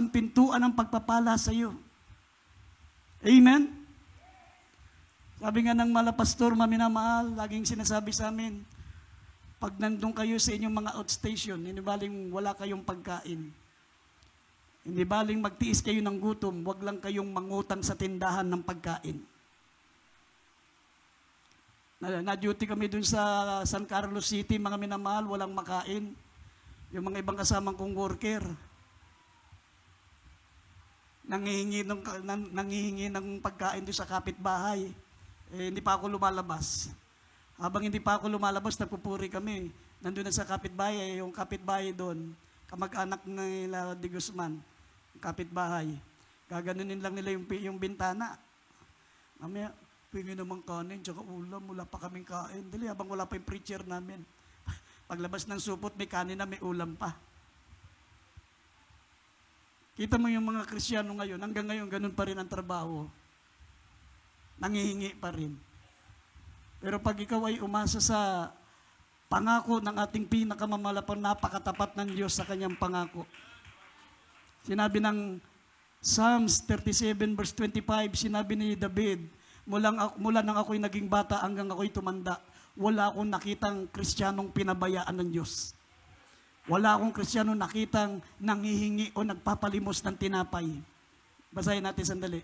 pintuan ng pagpapala sa iyo. Amen? Sabi nga ng pastor, maminamahal, laging sinasabi sa amin, pag nandun kayo sa inyong mga outstation, hindi baling wala kayong pagkain. Hindi baling magtiis kayo ng gutom, wag lang kayong mangutang sa tindahan ng pagkain. Na-duty kami dun sa San Carlos City, mga minamahal, walang makain. Yung mga ibang kasamang kong worker, nangihingi ng pagkain doon sa kapitbahay. Eh, hindi pa ako lumalabas. Habang hindi pa ako lumalabas, nagpupuri kami. Nandun na sa kapitbahay, yung kapitbahay doon, kamag-anak nila Di Guzman, kapitbahay. Gaganunin lang nila yung bintana. Mamaya, pingin naman kanin, tsaka ulam, wala pa kaming kain. Dali, habang wala pa yung preacher namin. Paglabas ng supot, may kanin na, may ulam pa. Kita mo yung mga Kristiyano ngayon, hanggang ngayon, ganun pa rin ang trabaho. Nangihingi pa rin. Pero pag ikaw ay umasa sa pangako ng ating pinakamamalapan, napakatapat ng Diyos sa kanyang pangako. Sinabi ng Psalms 37 verse 25, sinabi ni David, mula nang ako'y naging bata hanggang ako'y tumanda, wala akong nakitang Kristiyanong pinabayaan ng Diyos. Wala akong Kristiyanong nakitang nanghihingi o nagpapalimos ng tinapay. Basahin natin sandali.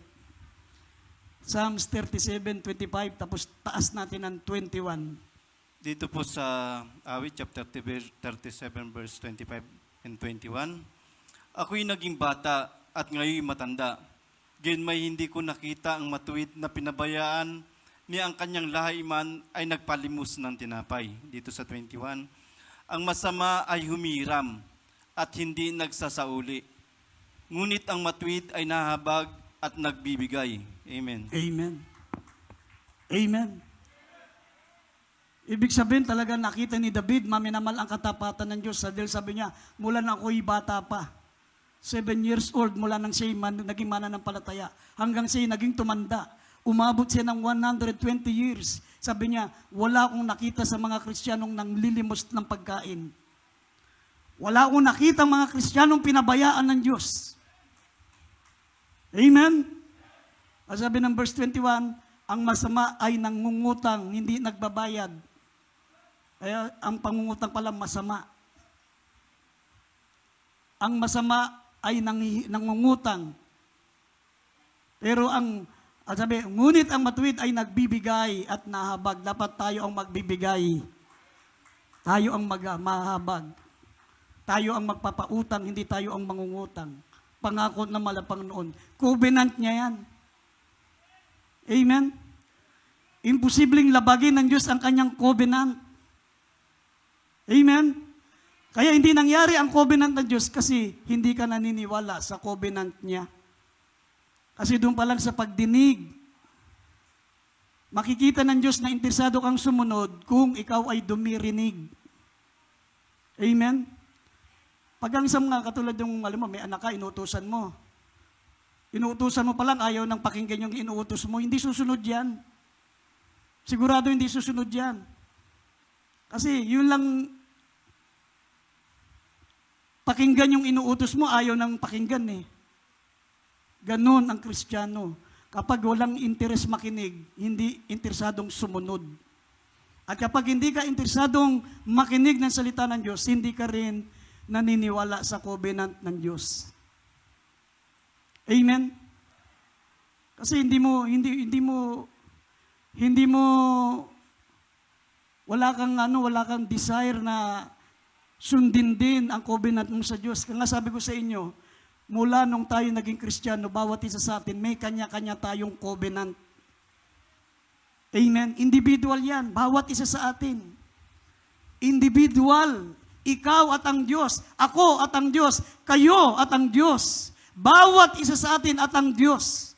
Psalms 37:25, tapos taas natin ng 21. Dito po sa Awit, chapter 37, verse 25 and 21. Ako'y naging bata at ngayon matanda. Gayon may hindi ko nakita ang matuwid na pinabayaan ni ang kanyang lahi man ay nagpalimos ng tinapay. Dito sa 21. Ang masama ay humiram at hindi nagsasauli. Ngunit ang matuwid ay nahabag at nagbibigay. Amen. Amen. Amen. Ibig sabihin talaga nakita ni David, maminamal ang katapatan ng Diyos. Dahil sabi niya, mula na ako'y bata pa. 7 years old mula nang siya'y naging mananampalataya. Hanggang siya'y naging tumanda. Umabot siya ng 120 years. Sabi niya, wala akong nakita sa mga Kristiyanong nanglilimos ng pagkain. Wala akong nakita mga Kristiyanong pinabayaan ng Diyos. Amen? At sabi ng verse 21, ang masama ay nangungutang, hindi nagbabayad. Kaya ang pangungutang pala masama. Ang masama ay nangungutang. Pero sabi, ngunit ang matuwid ay nagbibigay at nahabag. Dapat tayo ang magbibigay. Tayo ang mahabag. Tayo ang magpapautang, hindi tayo ang mangungutang. Pangako na malapang noon. Covenant niya yan. Amen? Imposibleng labagin ng Diyos ang kanyang covenant. Amen? Kaya hindi nangyari ang covenant ng Diyos kasi hindi ka naniniwala sa covenant niya. Kasi doon pa lang sa pagdinig, makikita ng Diyos na interesado kang sumunod kung ikaw ay dumirinig. Amen? Pag ang isang mga katulad yung, alam mo, may anak ka, inuutusan mo. Inuutusan mo pa lang, ayaw nang pakinggan yung inuutos mo, hindi susunod yan. Sigurado hindi susunod yan. Kasi yun lang, pakinggan yung inuutos mo, ayaw nang pakinggan eh. Ganon ang Kristiyano. Kapag walang interes makinig, hindi interesadong sumunod. At kapag hindi ka interesadong makinig ng salita ng Diyos, hindi ka rin naniniwala sa covenant ng Diyos. Amen? Kasi hindi mo wala kang desire na sundin din ang covenant mo sa Diyos. Kaya nga sabi ko sa inyo, mula nung tayo naging Kristiyano, bawat isa sa atin, may kanya-kanya tayong covenant. Amen? Individual yan, bawat isa sa atin. Individual. Ikaw at ang Diyos, ako at ang Diyos, kayo at ang Diyos. Bawat isa sa atin at ang Diyos.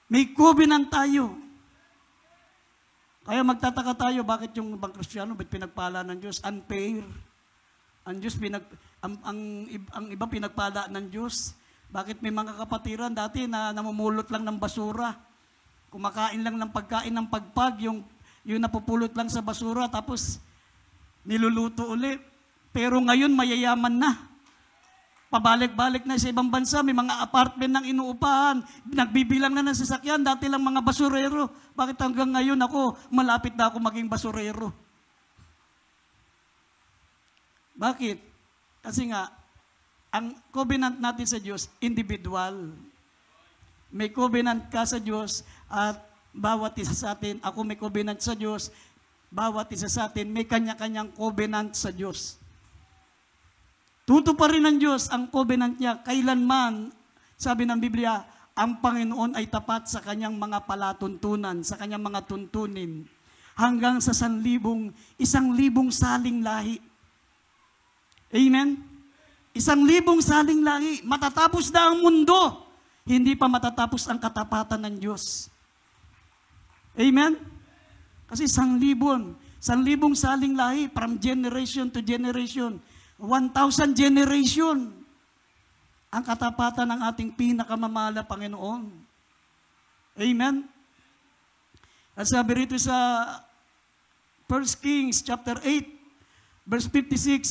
May covenant tayo. Kaya magtataka tayo, bakit yung ibang Kristiyano, ba't pinagpala ng Diyos? Unfair. Ang Diyos, ang iba pinagpala ng Diyos. Bakit may mga kapatiran dati na namumulot lang ng basura? Kumakain lang ng pagkain ng pagpag, yung napupulot lang sa basura, tapos niluluto ulit. Pero ngayon mayayaman na. Pabalik-balik na sa ibang bansa, may mga apartment ng inuupahan, nagbibilang na ng sasakyan, dati lang mga basurero. Bakit hanggang ngayon ako, malapit na ako maging basurero? Bakit? Kasi nga, ang covenant natin sa Diyos, individual. May covenant ka sa Diyos at bawat isa sa atin, ako may covenant sa Diyos, bawat isa sa atin, may kanya-kanyang covenant sa Diyos. Tutuparin ng Diyos ang covenant niya kailanman, sabi ng Biblia, ang Panginoon ay tapat sa kanyang mga palatuntunan, sa kanyang mga tuntunin, hanggang sa 1,000 saling lahi. Amen? 1,000 saling lahi. Matatapos na ang mundo, hindi pa matatapos ang katapatan ng Diyos. Amen? Kasi 1,000 saling lahi, from generation to generation, 1,000 generation ang katapatan ng ating pinakamamahal na Panginoon. Amen? At sabi rito sa 1 Kings chapter 8, verse 56,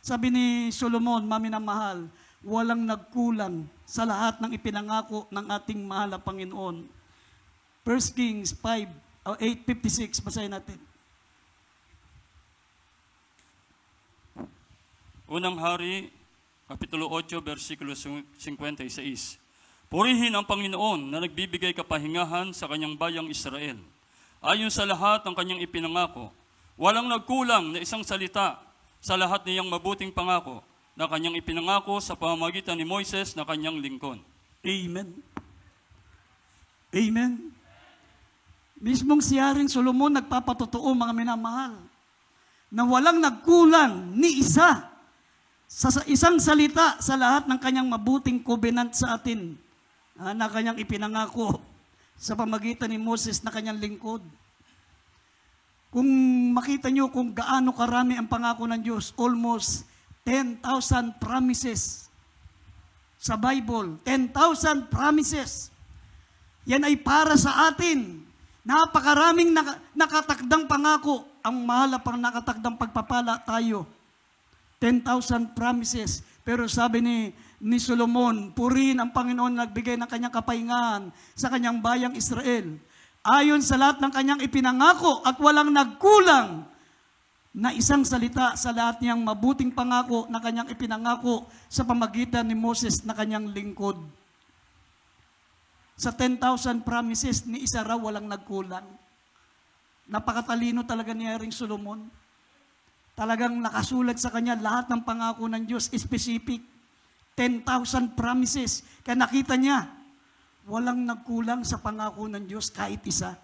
sabi ni Solomon, maminamahal, walang nagkulang sa lahat ng ipinangako ng ating mahal na Panginoon. 1 Kings 8:56, basahin natin. Unang Hari, Kapitulo 8, versikulo 56. Purihin ang Panginoon na nagbibigay kapahingahan sa kanyang bayang Israel. Ayon sa lahat ng kanyang ipinangako, walang nagkulang na isang salita sa lahat niyang mabuting pangako na kanyang ipinangako sa pamamagitan ni Moises na kanyang lingkod. Amen. Amen. Mismong si Haring Solomon nagpapatotoo, mga minamahal, na walang nagkulang ni isa sa isang salita sa lahat ng kanyang mabuting covenant sa atin na kanyang ipinangako sa pamagitan ni Moses na kanyang lingkod. Kung makita nyo kung gaano karami ang pangako ng Diyos, almost 10,000 promises sa Bible. 10,000 promises. Yan ay para sa atin. Napakaraming nakatakdang pangako. Ang mahal pang nakatakdang pagpapala tayo. 10,000 promises. Pero sabi ni Solomon, purihin ang Panginoon nagbigay ng kanyang kapahingahan sa kanyang bayang Israel. Ayon sa lahat ng kanyang ipinangako at walang nagkulang na isang salita sa lahat niyang mabuting pangako na kanyang ipinangako sa pamagitan ni Moses na kanyang lingkod. Sa 10,000 promises, ni isa raw walang nagkulang. Napakatalino talaga ni Haring Solomon. Talagang nakasulat sa kanya lahat ng pangako ng Diyos, specific. 10,000 promises. Kaya nakita niya, walang nagkulang sa pangako ng Diyos kahit isa.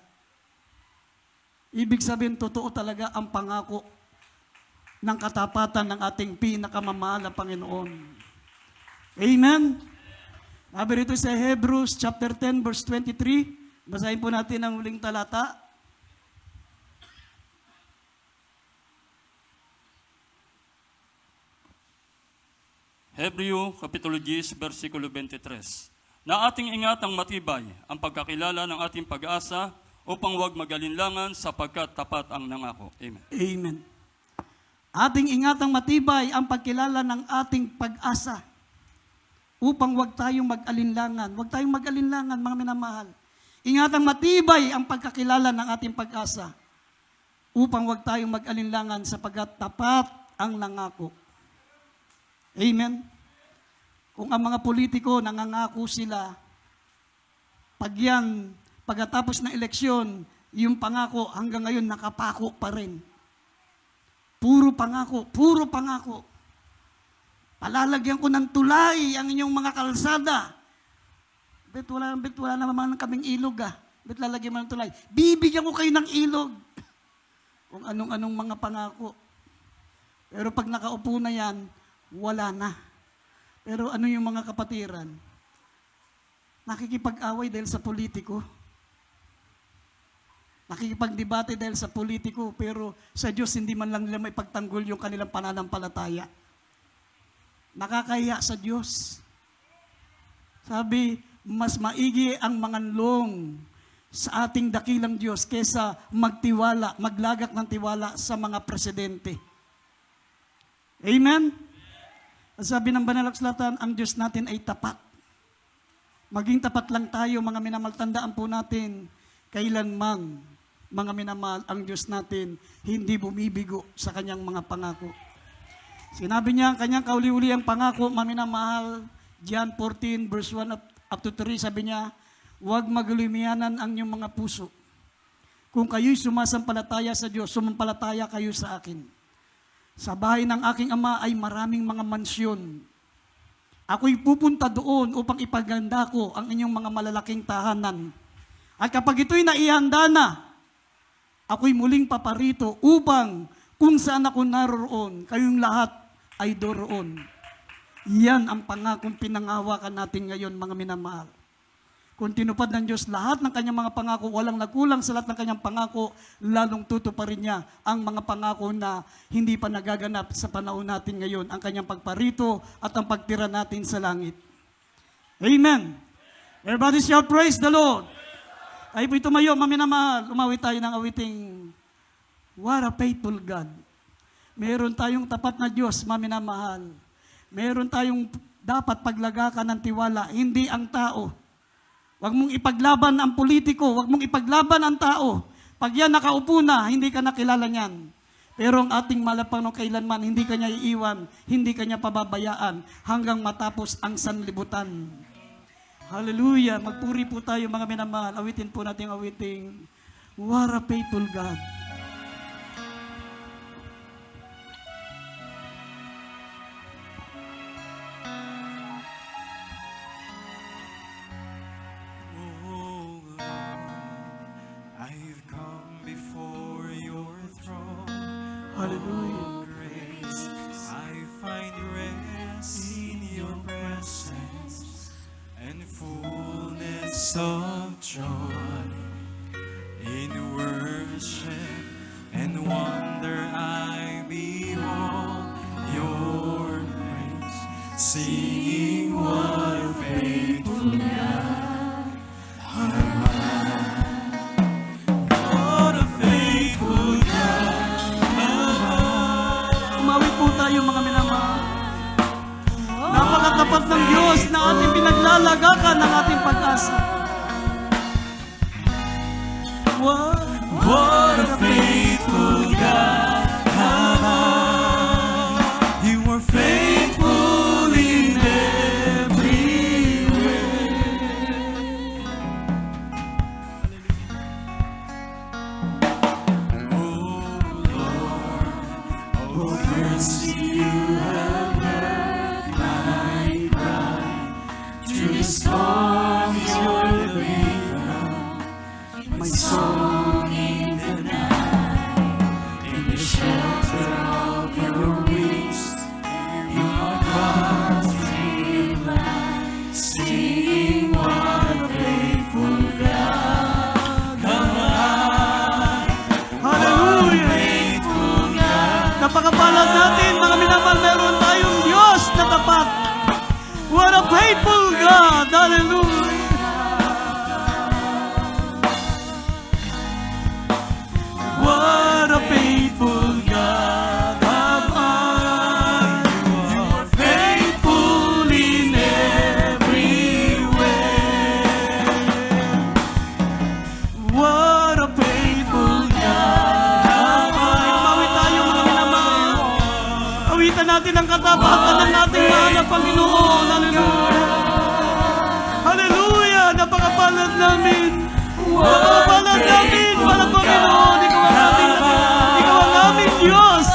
Ibig sabihin, totoo talaga ang pangako ng katapatan ng ating pinakamamahal na Panginoon. Amen? Sabi rito sa Hebrews chapter 10 verse 23, basahin po natin ang huling talata. Hebreo, Kapitulo 10, versikulo 23. Na ating ingatang matibay ang pagkakilala ng ating pag-asa upang huwag magalinlangan sapagkat tapat ang nangako. Amen. Amen. Ating ingatang matibay ang pagkilala ng ating pag-asa upang huwag tayong mag-alinlangan. Huwag tayong mag-alinlangan, mga minamahal. Ingatang matibay ang pagkakilala ng ating pag-asa upang huwag tayong mag-alinlangan sapagkat tapat ang nangako. Amen. Kung ang mga politiko nangangako sila, pagkatapos ng eleksyon, yung pangako hanggang ngayon nakapako pa rin. Puro pangako, puro pangako. Palalagyan ko ng tulay ang inyong mga kalsada. Bet wala naman kaming ilog Bet lalagyan mo ng tulay. Bibigyan ko kayo ng ilog. Kung anong-anong mga pangako. Pero pag nakaupo na yan, wala na. Pero ano yung mga kapatiran? Nakikipag-away dahil sa politiko. Nakikipagdebate dahil sa politiko, pero sa Diyos hindi man lang nila may pagtanggol yung kanilang pananampalataya. Nakakahiya sa Diyos. Sabi, mas maigi ang manganlong sa ating dakilang Diyos kesa magtiwala, maglagak ng tiwala sa mga presidente. Amen? Sabi ng Banal na Kasulatan, ang Diyos natin ay tapat. Maging tapat lang tayo, mga minamahal, tandaan po natin, kailanman, mga minamahal, ang Diyos natin hindi bumibigo sa kanyang mga pangako. Sinabi niya ang kanyang kauli-uli ang pangako, mga minamahal, John 14 verse 1 up to 3, sabi niya, huwag maglimianan ang inyong mga puso. Kung kayo'y sumasampalataya sa Diyos, sumampalataya kayo sa akin. Sa bahay ng aking ama ay maraming mga mansyon. Ako'y pupunta doon upang ipaganda ko ang inyong mga malalaking tahanan. At kapag ito'y naihanda na, ako'y muling paparito upang kung saan ako naroon, kayong lahat ay doroon. Yan ang pangakong pinangahawakan natin ngayon, mga minamahal. Kung tinupad ng Diyos lahat ng kanyang mga pangako, walang nagkulang sa lahat ng kanyang pangako, lalong tutuparin niya ang mga pangako na hindi pa nagaganap sa panahon natin ngayon, ang kanyang pagparito at ang pagtira natin sa langit. Amen. Everybody shout, praise the Lord. Ay po tumayo, maminamahal, umawit tayo ng awiting, what a faithful God. Meron tayong tapat na Diyos, maminamahal. Meron tayong dapat paglagakan ng tiwala, hindi ang tao. Huwag mong ipaglaban ang politiko, huwag mong ipaglaban ang tao. Pag yan nakaupo na, hindi ka nakilala niyan. Pero ang ating Malapanginoon kailanman, hindi ka niya iiwan, hindi ka niya pababayaan hanggang matapos ang sanlibutan. Hallelujah! Magpuri po tayo, mga minamahal. Awitin po natin ang awiting, what a faithful God. songs of joy in worship and wonder I behold your praise, singing what a faithful God. What a faithful God. Umawit po tayo mga minamahal. Napakatapat ng Diyos na ating pinaglalagakan ng ating pag-asa. What a faithful God. You are faithful in every way. Oh Lord, oh mercy, you have heard my cry. Through the storms, you're the beacon, my song in the night. In the shelter of your wings, you are brought me light. Singing what a faithful God. Hallelujah! Faithful God. Napakapalad natin, mga minamahal, meron tayong Diyos na tapat. What a faithful God! Hallelujah! What a faithful God am I. You are faithful in every way. What a faithful God am I. Umawit tayo mga minamahal. Awitan natin ang katapatan ng ating mahal na Panginoon. Hallelujah! Hallelujah! Napakapalad namin. Napakapalad namin, mahal na Panginoon. Ikaw ang aming Diyos.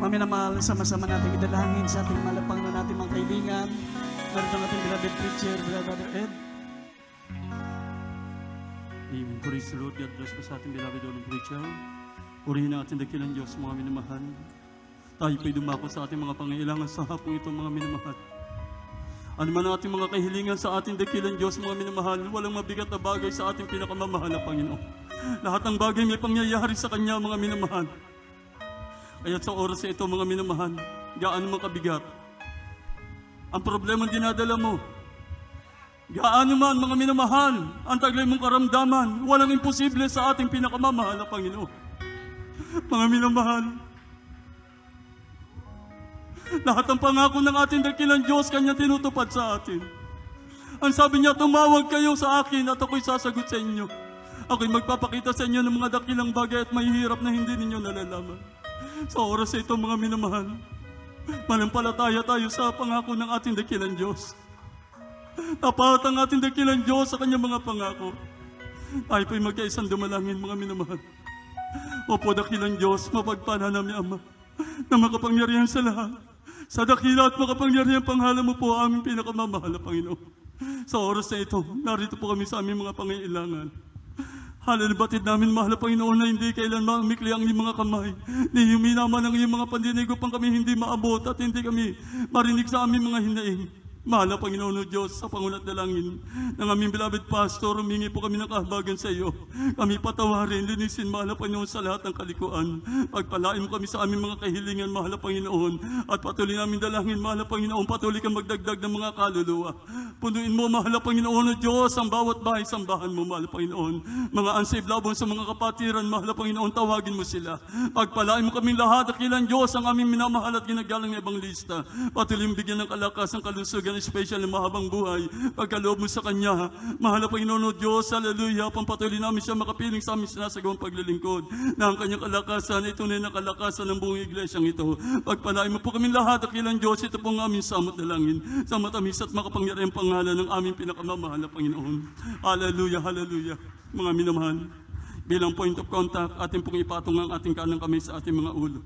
Mga minamahal, sama-sama natin idalangin sa ating malapang na natin mga kaibigan. Narito ang ating beloved preacher, Brother Ed. Amen. Praise the Lord. God bless po sa ating beloved Lord preacher. Purihin ang ating dakilang Diyos, mga minamahal. Tayo po'y dumako sa ating mga pangailangan sa hapong ito, mga minamahal. Ano man ang ating mga kahilingan sa ating dakilang Diyos, mga minamahal, walang mabigat na bagay sa ating pinakamamahal na Panginoon. Lahat ng bagay may pangyayari sa Kanya, mga minamahal. Kaya sa oras na ito, mga minamahal, gaano mang kabigat ang problema dinadala mo. Gaano man, mga minamahal, ang taglay mong karamdaman, walang imposible sa ating pinakamamahal na Panginoon. Mga minamahal, lahat ng pangako ng ating dakilang Diyos, Kanya tinutupad sa atin. Ang sabi niya, tumawag kayo sa akin at ako'y sasagot sa inyo. Ako'y magpapakita sa inyo ng mga dakilang bagay at may hirap na hindi ninyo nalalaman. Sa oras na ito, mga minamahal, manampalataya tayo sa pangako ng ating dakilang Diyos. Tapat ang ating dakilang Diyos sa Kanyang mga pangako. Tayo po'y magkaisang dumalangin, mga minamahal. Opo, dakilang Diyos, mapagpala namin, Ama, na makapangyarihan sa lahat. Sa dakila at makapangyarihan panghala mo po aming pinakamamahal na Panginoon. Sa oras na ito, narito po kami sa aming mga pangailangan. Halalabatid namin, mahal na Panginoon, na hindi kailan mamikli ang iyong mga kamay. Ni huminaman ang iyong mga pandinig upang kami hindi maabot at hindi kami marinig sa aming mga hinaing. Mahal na Panginoon o Diyos, sa pangunat dalangin ng aming beloved pastor, humingi po kami ng kahabagan sa iyo. Kami patawarin, linisin, mahal na Panginoon, sa lahat ng kalikuan. Pagpalain mo kami sa aming mga kahilingan, mahal na Panginoon. At patuloy namin dalangin, mahal na Panginoon, patuloy kang magdagdag ng mga kaluluwa. Punuin mo, mahal na Panginoon o Diyos, ang bawat bahay, sambahan mo, mahal na Panginoon. Mga unsaved loved ones sa mga kapatiran, mahal na Panginoon, tawagin mo sila. Pagpalain mo kaming lahat, dakilang Diyos, ang aming minamahal at ginagalang na ebanglista. Patuloy bigyan ng kalakasan, kalusugan, special na mahabang buhay, pagkaloob mo sa Kanya. Mahal na Panginoon o Diyos, hallelujah, pampatuloy namin siya makapiling sa aming sinasagawang paglilingkod, na ang Kanyang kalakasan, ito na yung kalakasan ng buong iglesyang ito. Pagpalain mo po kaming lahat, dakilang Diyos, ito po ang aming samot dalangin, sa matamis at makapangyarihang pangalan ng aming pinakamamahal na Panginoon. Hallelujah, hallelujah. Mga minamahal, bilang point of contact, ating pong ipatong ang ating kanang kamay sa ating mga ulo.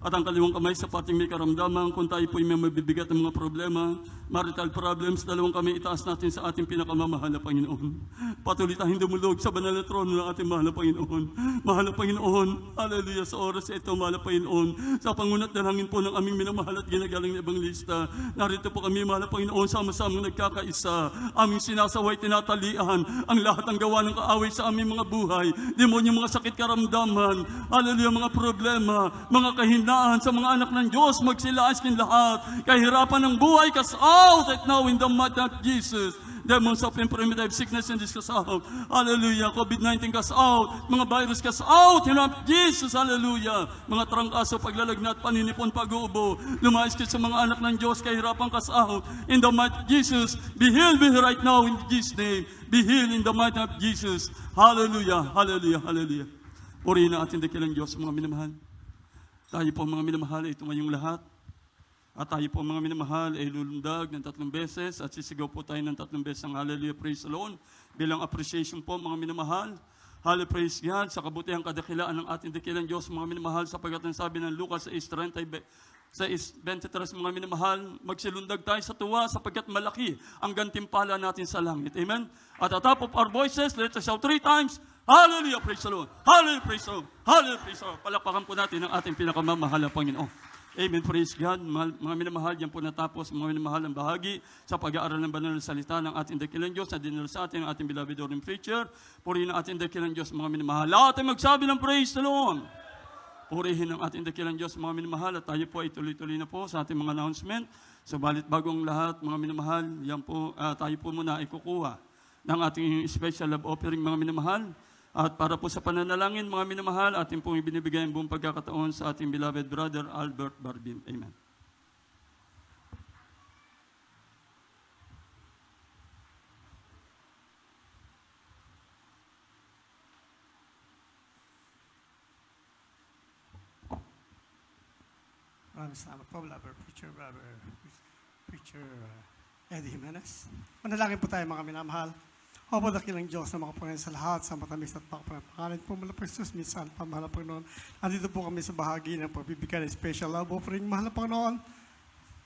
At ang kaliwang kamay sa pating may karamdaman, kung tayo po'y may mabibigat ng mga problema, marital problems, dalawang kamay itaas natin sa ating pinakamamahal na Panginoon. Patuloy tayong dumulog sa banal na trono ng ating mahal na Panginoon. Mahal na Panginoon, hallelujah, sa oras ito, mahal na Panginoon, sa pangunat dalangin po ng aming minamahal at ginagaling na ebanglista, narito po kami, mahal na Panginoon, sama-samang nagkakaisa, aming sinasaway, tinatalian, ang lahat ng gawa ng kaaway sa aming mga buhay, demonyo, mga sakit karamdaman, hallelujah, mga problema, mga kahinaan, sa mga anak ng Diyos, magsilaas kin lahat. Kahirapan ng buhay, cast out right now in the mighty name of Jesus. Demons of primitive sickness and disease, cast out. Hallelujah. COVID-19, cast out. Mga virus, cast out in the name of Jesus. Hallelujah. Mga trangkaso, paglalagnat, paninipon, pag-uubo. Lumayas kayo sa mga anak ng Diyos, kahirapan, cast out. In the mighty of Jesus, be healed right now in Jesus' name. Be healed in the mighty name of Jesus. Hallelujah. Hallelujah. Hallelujah. Purihin ang ating dakilang Diyos, mga minamahal. Tayo po mga minamahal ay tumayong lahat. At tayo po mga minamahal ay lulundag ng 3 beses at sisigaw po tayo ng 3 beses ang Hallelujah, Praise the Lord. Bilang appreciation po mga minamahal. Hallelujah, praise God sa kabutihang kadakilaan ng ating dakilang Diyos, mga minamahal, sapagkat ang sabi ng Lucas 6:23, mga minamahal, magsilundag tayo sa tuwa sapagkat malaki ang gantimpala natin sa langit. Amen? At at top of our voices, let us shout 3 times, Hallelujah, praise the Lord. Hallelujah, praise the Lord. Hallelujah, praise the Lord. Palakpakan po natin ang ating pinakamamahal na Panginoon. Amen, praise God. Mga minamahal, yan po natapos, mga minamahal ang bahagi sa pag-aaral ng banal na salita ng ating dakilang Diyos na dinala sa atin ang ating beloved Lord and preacher. Purihin ang ating dakilang Diyos, mga minamahal. Lahat ay magsabi ng praise the Lord. Purihin ang ating dakilang Diyos, mga minamahal, at tayo po ay tuloy-tuloy na po sa ating mga announcement. Subalit bagong lahat, mga minamahal, yan po, tayo po muna ay kukuha ng ating special love offering, mga minamahal. At para po sa pananalangin, mga minamahal, ating pong ibinibigay ang buong pagkakataon sa ating beloved brother, Albert Barbin. Amen. Maraming salamat po, Preacher Eddie Jimenez. Manalangin po tayo, mga minamahal. Opo, dakilang Diyos na makapangalan sa lahat, sa matamis at makapangalan po mula po Jesus, minsan pa, mahal na Panginoon. Andito po kami sa bahagi ng pagbibigay ng special love offering, mahal na Panginoon.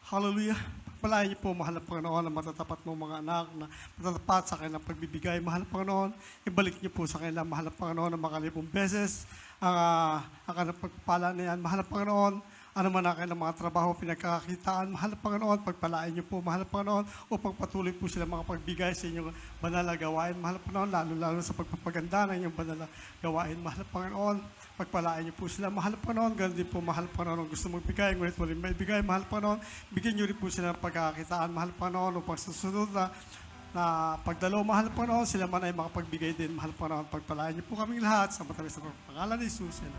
Hallelujah. Pagpalain niyo po, mahal na Panginoon, ang matatapat mong mga anak na matatapat sa kanilang pagbibigay, mahal na Panginoon. Ibalik niyo po sa kanila, mahal na Panginoon, ang makalibong beses, ang kanilang pagpala na yan, mahal na Panginoon. Ano man ang kanilang mga trabaho, pinagkakakitaan, mahal na Panginoon, pagpalain niyo po, mahal na Panginoon, upang patuloy po sila mga pagbigay sa inyong banal na gawain, mahal na Panginoon, lalo-lalo sa pagpapaganda ng inyong banal na gawain, mahal na Panginoon, pagpalain niyo po sila, mahal na Panginoon, ganun din po, mahal na Panginoon, gusto magbigay, ngunit walang maibigay, mahal na Panginoon, bigyan niyo rin po sila ng pagkakakitaan, mahal na Panginoon, upang susunod na pagdalo, mahal na Panginoon, sila man ay makapagbigay din, mahal na Panginoon, pagpalain niyo po kaming lahat, sa matamis na pangalan ni Jesus, and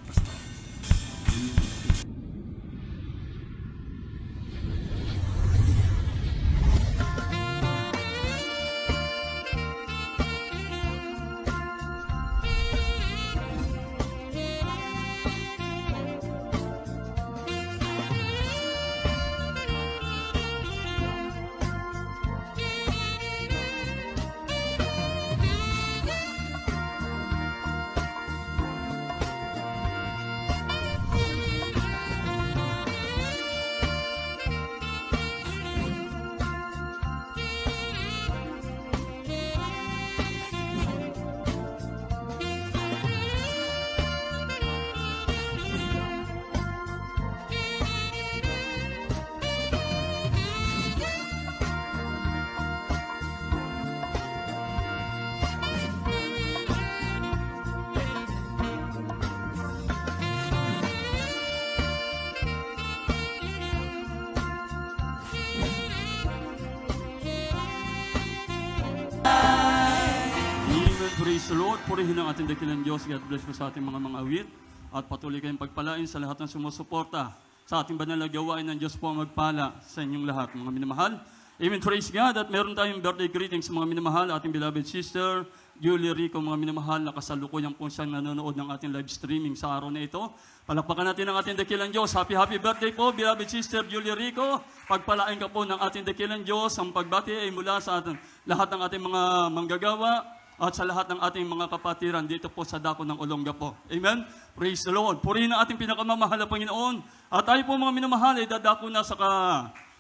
Praise the Lord. Purihin ang ating dakilang Diyos. God bless po sa ating mga awit. At patuloy kayong pagpalain sa lahat ng sumusuporta sa ating banal na gawain ng Diyos po ang magpala sa inyong lahat, mga minamahal. Amen. Praise God. At meron tayong birthday greetings sa mga minamahal. Ating beloved sister, Julie Rico, mga minamahal, na kasalukuyan po siyang nanonood ng ating live streaming sa araw na ito. Palakpakan natin ang ating dakilang Diyos. Happy birthday po, beloved sister Julie Rico. Pagpalain ka po ng ating dakilang Diyos. Ang pagbati ay mula sa ating, lahat ng ating mga manggagawa at sa lahat ng ating mga kapatiran dito po sa dako ng Olongapo. Amen? Praise the Lord. Purihin ang ating pinakamamahal na Panginoon. At tayo po mga minamahal ay dadako na sa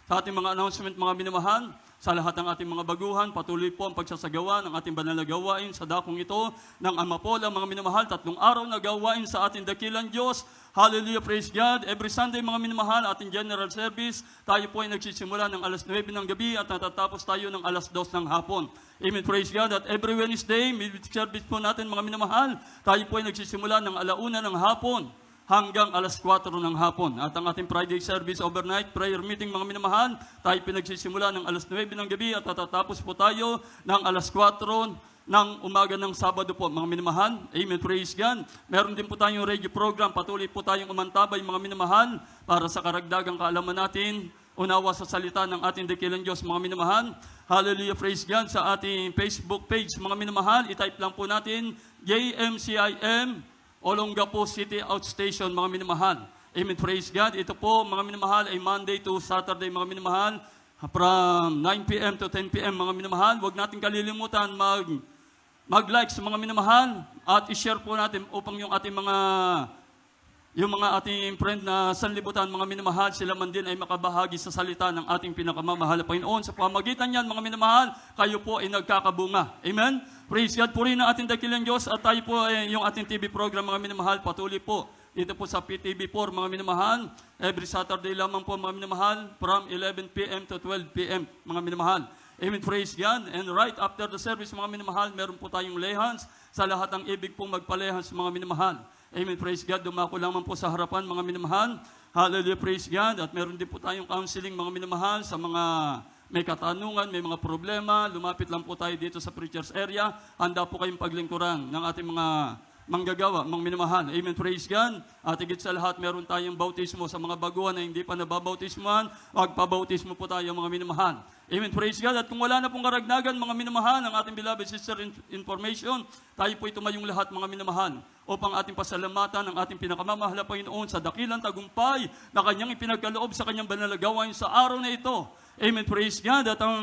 ating mga announcement, mga minamahal. Sa lahat ng ating mga baguhan, patuloy po ang pagsasagawa ng ating banal na gawain sa dakong ito ng Ama po lang, mga minamahal. 3 araw na gawain sa ating dakilang Diyos. Hallelujah, praise God. Every Sunday, mga minamahal, ating general service, tayo po ay nagsisimula ng alas 9 ng gabi at natatapos tayo ng alas 2 ng hapon. Amen, praise God. At every Wednesday, midweek service po natin, mga minamahal, tayo po ay nagsisimula ng 1:00 ng hapon hanggang alas 4 ng hapon. At ang ating Friday service overnight prayer meeting, mga minamahal, tayo pinagsisimula ng alas 9 ng gabi at natatapos po tayo ng alas 4 ng umaga ng Sabado po, mga minamahal. Amen, praise God. Meron din po tayong radio program. Patuloy po tayong umantabay, mga minamahal, para sa karagdagang kaalaman natin, unawa sa salita ng ating dakilang Diyos, mga minamahal. Hallelujah, praise God. Sa ating Facebook page, mga minamahal, itype lang po natin, JMCIM, Olongapo City Outstation, mga minamahal. Amen, praise God. Ito po, mga minamahal, ay Monday to Saturday, mga minamahal, from 9 p.m. to 10 p.m., mga minamahal. Huwag natin kalilimutan mag-like sa mga minamahal at i-share po natin upang yung mga ating friend na sanlibutan, mga minamahal, sila man din ay makabahagi sa salita ng ating pinakamamahal na Panginoon. Sa pamagitan niyan, mga minamahal, kayo po ay nagkakabunga. Amen? Praise God. Purihin ang ating dakilang Diyos at tayo po ay yung ating TV program, mga minamahal, patuloy po. Dito po sa PTV4, mga minamahal, every Saturday lamang po, mga minamahal, from 11 p.m. to 12 p.m., mga minamahal. Amen, praise God. And right after the service, mga minamahal, meron po tayong lehans sa lahat ng ibig pong magpalehans, mga minamahal. Amen, praise God. Dumako lamang po sa harapan, mga minamahal. Hallelujah, praise God. At meron din po tayong counseling, mga minamahal, sa mga may katanungan, may mga problema. Lumapit lang po tayo dito sa preacher's area. Handa po kayong paglingkuran ng ating mga manggagawa, mga minamahal. Amen, praise God. At higit sa lahat, meron tayong bautismo sa mga baguhan na hindi pa nababautismuhan. Magpabautismo po tayo, mga minamahal. Amen, praise God. At kung wala na pong karagdagan, mga minamahal, ang ating beloved sister information, tayo po tumayong lahat, mga minamahal, upang ating pasalamatan ang ating pinakamamahal na Panginoon sa dakilang tagumpay na kanyang ipinagkaloob sa kanyang banal na gawain sa araw na ito. Amen, praise God. At ang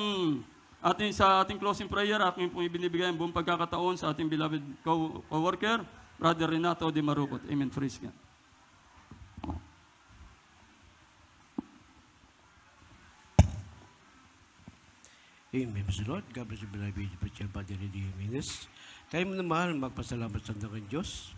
Sa ating closing prayer, aking po ibinibigay ang buong pagkakataon sa ating beloved co-worker, Brother Renato de Marucot. Amen. Praise God. Amen. Praise the Lord. God bless you, beloved Preacher Padre Jimenez. Tayo mo na mahal, magpasalamat sa ng Diyos.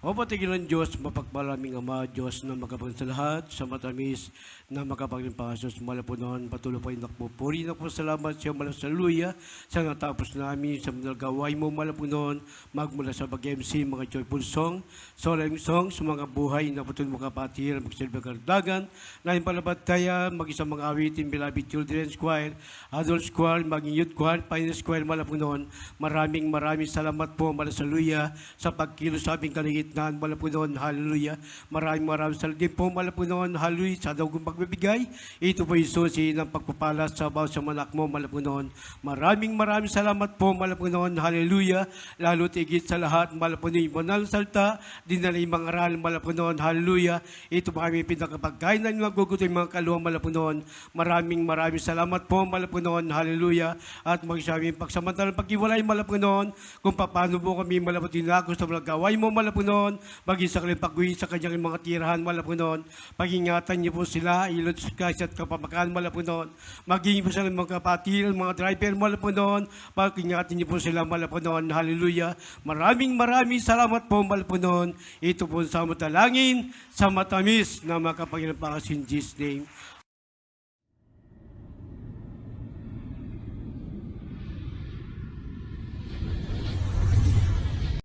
O patigil ng Diyos, mapagmaraming Ama, Diyos na makapagin sa lahat, sa matamis na makapagin pasos, malapunon, patuloy po yung nakpupuri. Salamat sa iyo, malasaluya, sa natapos namin, sa nagaway mo, malapunon, magmula sa pag-MC, mga joyful song, solemn song, sa mga buhay na patuloy mo kapatir, magsilbi kardagan, na yung palabat kaya, mag-isang mga awitin, beloved children's choir, adult choir, maging youth choir, finance choir, malapunon. Maraming salamat po, malasaluya, sa pagkilos sa aming kaligitnaan, malapunon, hallelujah. Maraming salamat din po, malapunon, hallelujah, sa daw kong pagbibigay. Ito po yung susi ng pagpapala sa bawat sa manak mo, malapunon. Maraming salamat po, malapunon, hallelujah. Lalo tigit sa lahat, malapunon, yung banal salta, dinala yung mga aral, malapunon, hallelujah. Ito po kami pinakapagkain ng magugutoy mga kaluwang, malapunon. Maraming salamat po, malapunon, hallelujah. At magsabi pagsamantalang pag-iwalay, malapunon, kung paano po kami malapunin ako sa gaway mo, malapunon, maging sa kanilang pag-uwi sa kanyang mga tirahan, malapunon, pag-ingatan niyo po sila, ilot kasi at kapamakan, malapunon, maging po sa mga kapatil, mga driver, malapunon, pag-ingatan niyo po sila, malapunon, hallelujah. Maraming salamat po, malapunon. Ito po sa matalangin, sa matamis na makapangyarihan in Jesus' name.